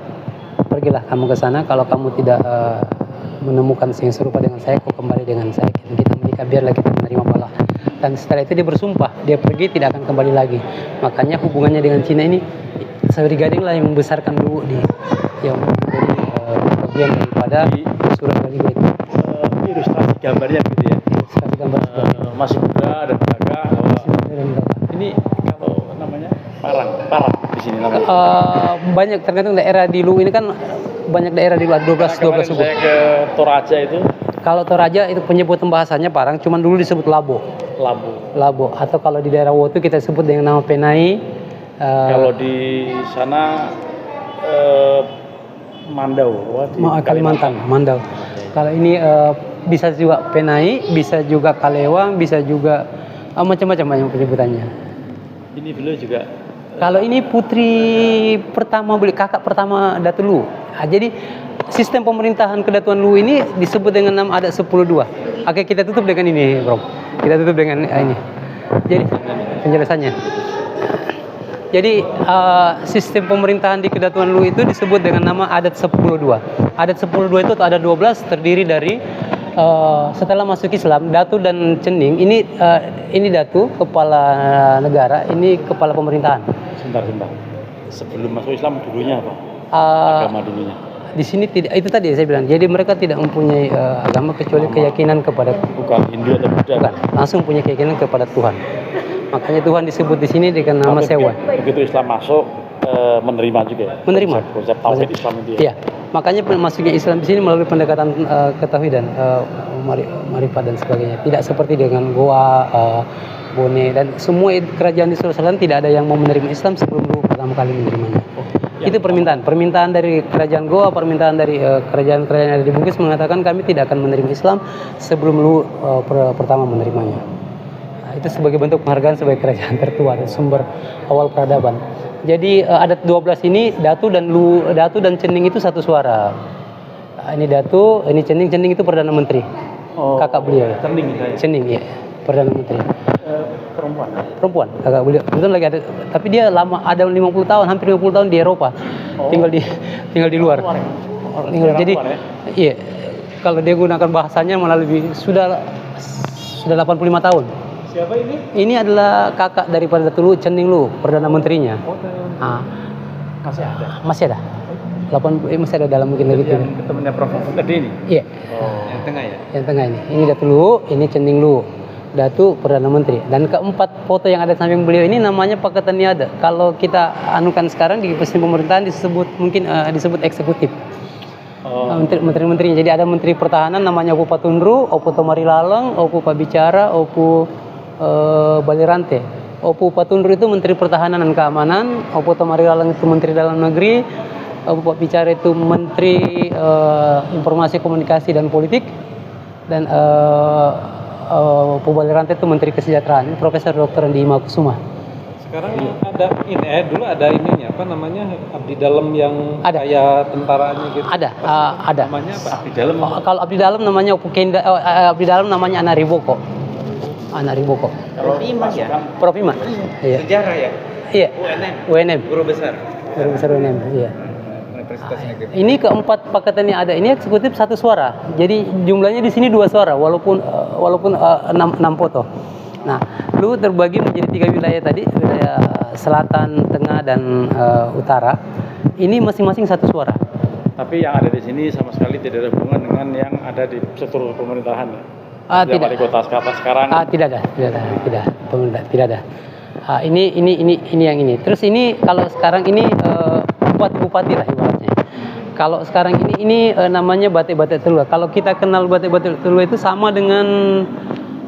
Pergilah kamu ke sana. Kalau kamu tidak menemukan yang serupa dengan saya, kau kembali dengan saya. Kita menikah, biarlah kita menerima bala. Dan setelah itu dia bersumpah, dia pergi tidak akan kembali lagi. Makanya hubungannya dengan Cina ini, Saweri Gading lah yang membesarkan dulu yang menjadi bagian daripada Surat Galigo itu. Ilustrasi gambarnya gitu ya. Ilustrasi gambar Masih muda, ada tenaga. Ini kalau namanya parang di sini namanya. Banyak tergantung daerah di Luwu ini kan banyak daerah di Luwu, 12 suku. Saya ke Toraja itu Kalau Toraja itu penyebutan bahasanya parang, cuman dulu disebut labo. Labo. Atau kalau di daerah Wotu kita sebut dengan nama penai. kalau di sana Mandau. Kalimantan, Mandau. Kalau ini bisa juga penai, bisa juga kalewang, bisa juga macam-macam banyak penyebutannya. Ini beliau juga. Kalau ini putri pertama, kakak pertama Datu Luwu. Jadi sistem pemerintahan Kedatuan Luwu ini disebut dengan nama adat 10-2. Oke, kita tutup dengan ini, Bro. Kita tutup dengan ini. Jadi penjelasannya. Jadi sistem pemerintahan di Kedatuan Luwu itu disebut dengan nama adat 10-2. Adat 10-2 itu ada 12, terdiri dari setelah masuk Islam, Datu dan Cening. Ini Datu, kepala negara, ini kepala pemerintahan. Sebentar. Sebelum masuk Islam dulunya apa? Agama dulunya. Di sini tidak, itu tadi saya bilang. Jadi mereka tidak mempunyai agama kecuali keyakinan kepada Bukan Hindu atau Buddha. Bukan, langsung punya keyakinan kepada Tuhan. Makanya Tuhan disebut di sini dengan nama Sewa. Begitu Islam masuk menerima juga ya. Menerima. Konsep tauhid Islam itu ya. Iya. Makanya masuknya Islam di sini melalui pendekatan ketauhidan, marifat dan sebagainya. Tidak seperti dengan Goa, Bone dan semua kerajaan di Sulawesi Selatan tidak ada yang mau menerima Islam sebelum Luwu pertama kali menerimanya. Itu permintaan dari kerajaan Goa, permintaan dari kerajaan-kerajaan yang ada di Bugis mengatakan kami tidak akan menerima Islam sebelum Luwu pertama menerimanya. Nah, itu sebagai bentuk penghargaan sebagai kerajaan tertua dan sumber awal peradaban. Jadi adat 12 ini Datu dan Cening itu satu suara. Ini Datu, ini Cening itu Perdana Menteri. Kakak beliau. Cening ya, Perdana Menteri. Perempuan, kakak beliau. Kebetulan lagi ada, tapi dia lama, ada 50 tahun, hampir 50 tahun di Eropa. Tinggal di luar. Jadi iya, kalau dia gunakan bahasanya malah lebih sudah 85 tahun. Siapa ini? Ini adalah kakak daripada Datu Luwu, Cening Luwu, Perdana Menterinya. Masih ada. Masih ada. Masih ada dalam mungkin gitu. Yang temannya Prof tadi ini. Iya. Yang tengah ya? Yang tengah ini. Ini Datu Luwu, ini Cening Luwu. Datu Perdana Menteri. Dan keempat foto yang ada samping beliau ini namanya Pakatan Niaga. Kalau kita anukan sekarang di sistem pemerintahan disebut eksekutif. Menteri-menterinya. Jadi ada Menteri Pertahanan namanya Opu Patundru, Opu Tomari Laleng, Opu Pabicara, Opu Balirante. Opu Patundru itu Menteri Pertahanan dan Keamanan, Opu Tomari Laleng itu Menteri Dalam Negeri, Opu Pabicara itu Menteri Informasi Komunikasi dan Politik, dan Opu Balirante itu Menteri Kesejahteraan. Ini Profesor Dr. Andi Imakusuma. Sekarang ada ini dulu ada ininya apa namanya abdi dalam yang Ada. kayak tentaranya gitu. Ada. Namanya apa? Abdi dalam. Kalau abdi dalam namanya Opu Kenda, abdi dalam namanya Anariboko. anak Riboko. Kalau ya? Prof Iman. Iya. Sejarah ya? Iya. UNM. UNM. Guru besar. Guru besar UNM. Iya. Universitas Negeri. Ini keempat pakatan yang ada ini eksekutif satu suara. Jadi jumlahnya di sini 2 suara walaupun 6 foto. Nah, lu terbagi menjadi 3 wilayah tadi, wilayah selatan, tengah dan utara. Ini masing-masing 1 suara. tapi yang ada di sini sama sekali tidak ada hubungan dengan yang ada di struktur pemerintahan. Yang Tidak. wali kota sekarang. Tidak ada. Pemerintah tidak ada. Ini yang ini. Terus ini kalau sekarang ini bupati-bupati lah ibaratnya. Kalau sekarang ini namanya Batik-Batik Telua. Kalau kita kenal Batik-Batik Telua itu sama dengan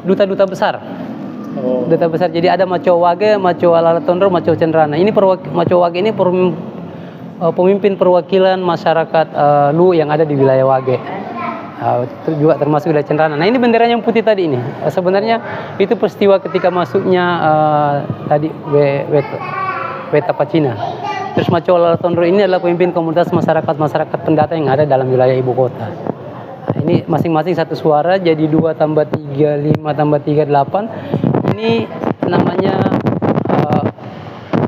duta-duta besar. Oh. Duta besar. Jadi ada Maco Wage, Maco Alatondro, Maco Cendrana. Ini Maco Wage ini pemimpin perwakilan masyarakat Lu yang ada di wilayah Wage. Itu juga termasuk wilayah Cendrana. Nah, ini benderanya yang putih tadi ini. Sebenarnya itu peristiwa ketika masuknya tadi Weta Pacina. Terus Maco Alatondro ini adalah pemimpin komunitas masyarakat pendata yang ada dalam wilayah ibu kota. Nah, ini masing-masing 1 suara, jadi 2 tambah 3, 5 tambah 3, 8. Ini namanya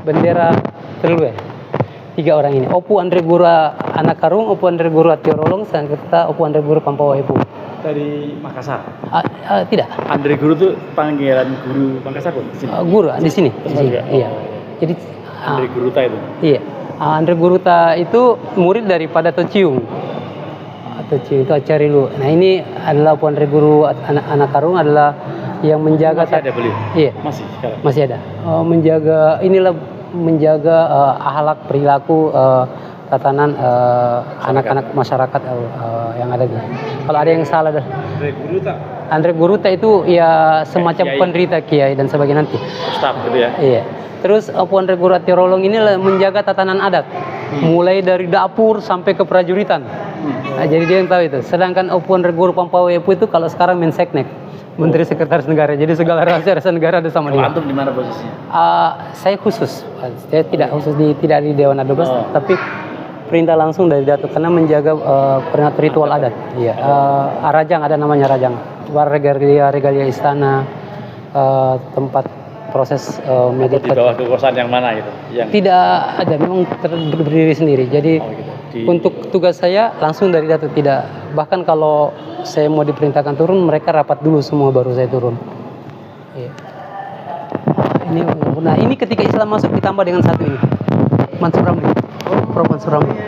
bendera Telue. 3 orang ini. Opu Andre Gura Anak Karung, Opu Andre Gura Tiorolong, serta Opu Andre Gura Pampawa Epu. Dari Makassar. Tidak. Andre Guru tuh panggilan guru Makassar pun di sini. Guru di sini. Di sini. juga? Iya. Oh. Jadi Andre Guruta itu. iya. Andre Guruta itu murid daripada Tociung. Tociung itu Acarilu. Nah, ini adalah Opu Andre Guru Anak Karung adalah yang menjaga. Masih ada beliau? Iya. Masih sekarang. Masih ada. Menjaga akhlak, perilaku, tatanan anak-anak masyarakat yang ada di. Kalau ada yang salah, Andre Guruta itu ya semacam Kiai. penderita kiai dan sebagainya nanti. Ustaz gitu ya. Iya. Terus Opu Andre Gura Tiorolong ini menjaga tatanan adat, mulai dari dapur sampai ke prajuritan. Nah, jadi dia yang tahu itu. Sedangkan Opu Andre Guru Pampawa Epu itu kalau sekarang Menseknek, Menteri Sekretaris Negara. Jadi segala rahasia negara ada sama dia. Antum di mana posisinya? Saya khusus, saya tidak khusus tidak di Dewan Adobes, tapi perintah langsung dari Datuk karena menjaga ritual adat. Iya, Rajang ada namanya Rajang, regalia istana, tempat proses Di bawah kekuasaan yang mana gitu? Yang tidak ada, memang berdiri sendiri. Jadi untuk tugas saya langsung dari Datuk, tidak. Bahkan kalau saya mau diperintahkan turun, mereka rapat dulu semua baru saya turun. Iya. Nah, ini ketika Islam masuk ditambah dengan satu ini, Mansur Ramli. Prof Mansur Ramli.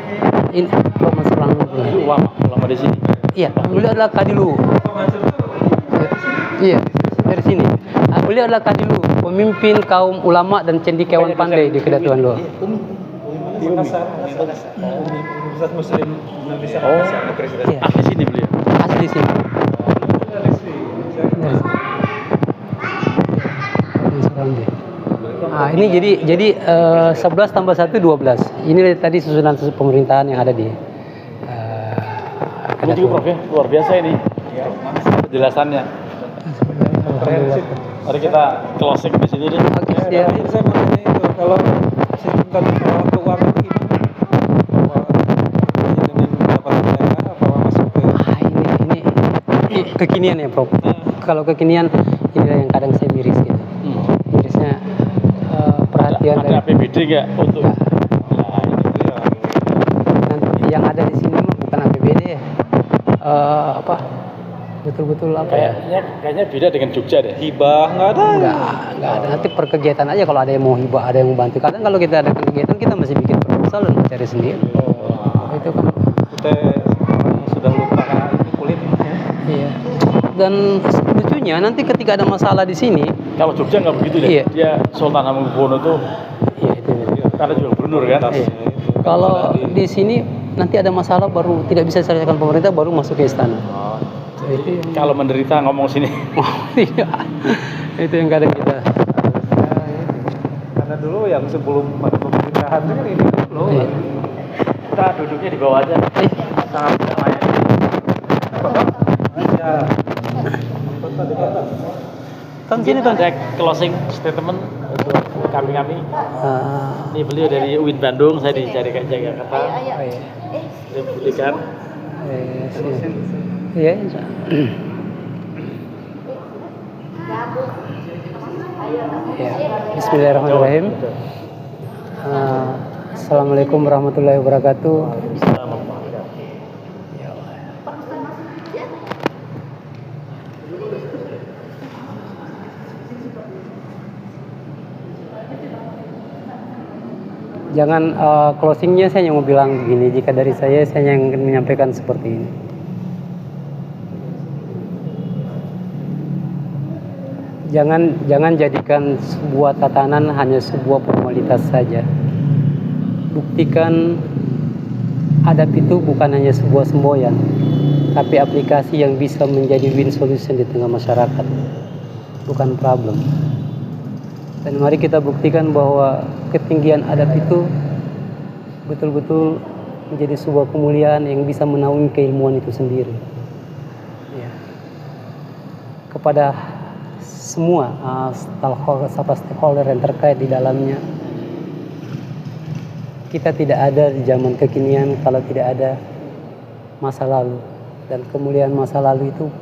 Ini Prof Mansur Ramli. ulama di sini. Iya, beliau adalah Kadilu. Iya, dari sini. Beliau adalah Kadilu, pemimpin kaum ulama dan cendekiawan pandai di Kedatuan Luar. Universitas Muslim Indonesia. Iya. Di sini beliau. Asli sini. Nah, ini jadi 11 tambah 1 12. Ini tadi susunan pemerintahan yang ada di Ini juga Prof ya, luar biasa ini. Penjelasannya. Mari kita closing di sini deh. Oke, siap. Saya mau tanya itu, kalau sistem tata kelola keuangan gimana? Dengan pendapatan daerah apa masuk ke Ini kekinian ya, Prof. Kalau kekinian ini yang kadang saya miris gitu. Mirisnya perhatian Ada APBD nggak untuk? nanti yang ada di sini mah bukan APBD ya. Betul-betul apa ya? Kayaknya beda dengan Jogja deh. hibah nggak ada? Enggak ada. Nanti per kegiatan aja kalau ada yang mau hibah, ada yang mau bantu. Kadang kalau kita ada kegiatan kita masih bikin proposal dan cari sendiri. Itu kan. Kita orang sudah lupa itu kulit ya. Iya. Dan lucunya nanti ketika ada masalah di sini, Kalau Jogja nggak begitu deh. Iya. Dia Sultan Hamengkubuwono tuh iya itu. karena juga gubernur kan. Iya. Kalau di sini nanti ada masalah baru tidak bisa diselesaikan pemerintah baru masuk ke istana. Itu yang Kalau menderita ngomong sini. iya. Itu yang kadang kita. Karena dulu yang sebelum ada pemerintahan itu kan ini dulu. Iya. Kita duduknya di bawah aja. Sangat tidak layak. Ya. Kan sini kan. Ada closing statement untuk kami-kami. Ah, Ini beliau dari UIN Bandung, saya dicari ke Jakarta. oh iya. Saya belikan. Iya, insya Allah. Gabung. Ya, Bismillahirrahmanirrahim. Assalamualaikum warahmatullahi wabarakatuh. Jangan closingnya saya yang mau bilang begini. Jika dari saya yang menyampaikan seperti ini. Jangan jadikan sebuah tatanan hanya sebuah formalitas saja. Buktikan adab itu bukan hanya sebuah semboyan, tapi aplikasi yang bisa menjadi win solution di tengah masyarakat, bukan problem. Dan mari kita buktikan bahwa ketinggian adab itu betul-betul menjadi sebuah kemuliaan yang bisa menaungi keilmuan itu sendiri. Ya. Kepada semua stakeholder yang terkait di dalamnya, kita tidak ada di zaman kekinian kalau tidak ada masa lalu, dan kemuliaan masa lalu itu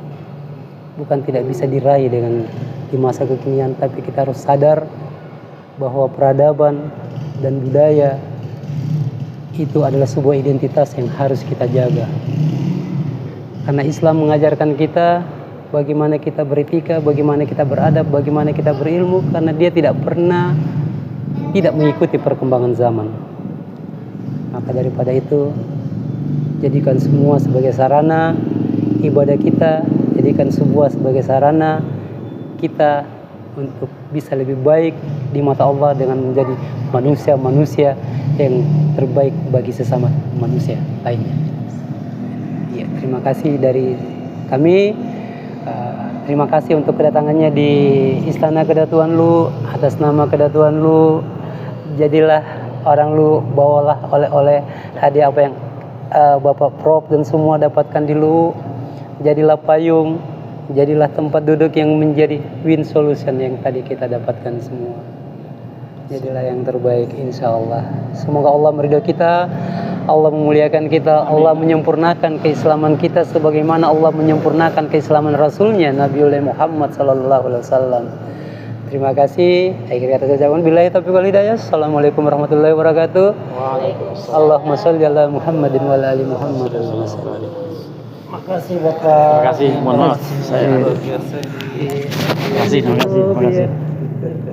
bukan tidak bisa diraih dengan di masa kekinian, tapi kita harus sadar bahwa peradaban dan budaya itu adalah sebuah identitas yang harus kita jaga. Karena Islam mengajarkan kita bagaimana kita beretika, bagaimana kita beradab, bagaimana kita berilmu, karena dia tidak pernah tidak mengikuti perkembangan zaman. Maka daripada itu, jadikan semua sebagai sarana ibadah kita, jadikan sebuah sebagai sarana kita untuk bisa lebih baik di mata Allah dengan menjadi manusia-manusia yang terbaik bagi sesama manusia lainnya. Ya, terima kasih dari kami. Terima kasih untuk kedatangannya di Istana Kedatuan Lu. Atas nama Kedatuan Lu, jadilah orang Lu, bawalah oleh-oleh hadiah apa yang Bapak Prof dan semua dapatkan di Lu. Jadilah payung, jadilah tempat duduk yang menjadi win solution yang tadi kita dapatkan semua. Jadilah yang terbaik insya Allah. Semoga Allah meridhoi kita, Allah memuliakan kita, Allah menyempurnakan keislaman kita sebagaimana Allah menyempurnakan keislaman Rasulnya Nabiullah Muhammad sallallahu alaihi wasallam. Terima kasih. Akhir kata saya ucapkan billahi taufiq wal hidayah. Assalamualaikum warahmatullahi wabarakatuh. Waalaikumsalam. Allahumma shalli ala Muhammadin wa ala ali Muhammad. Makasih Bapak. Terima kasih. Mohon maaf. Terima kasih. Terima kasih.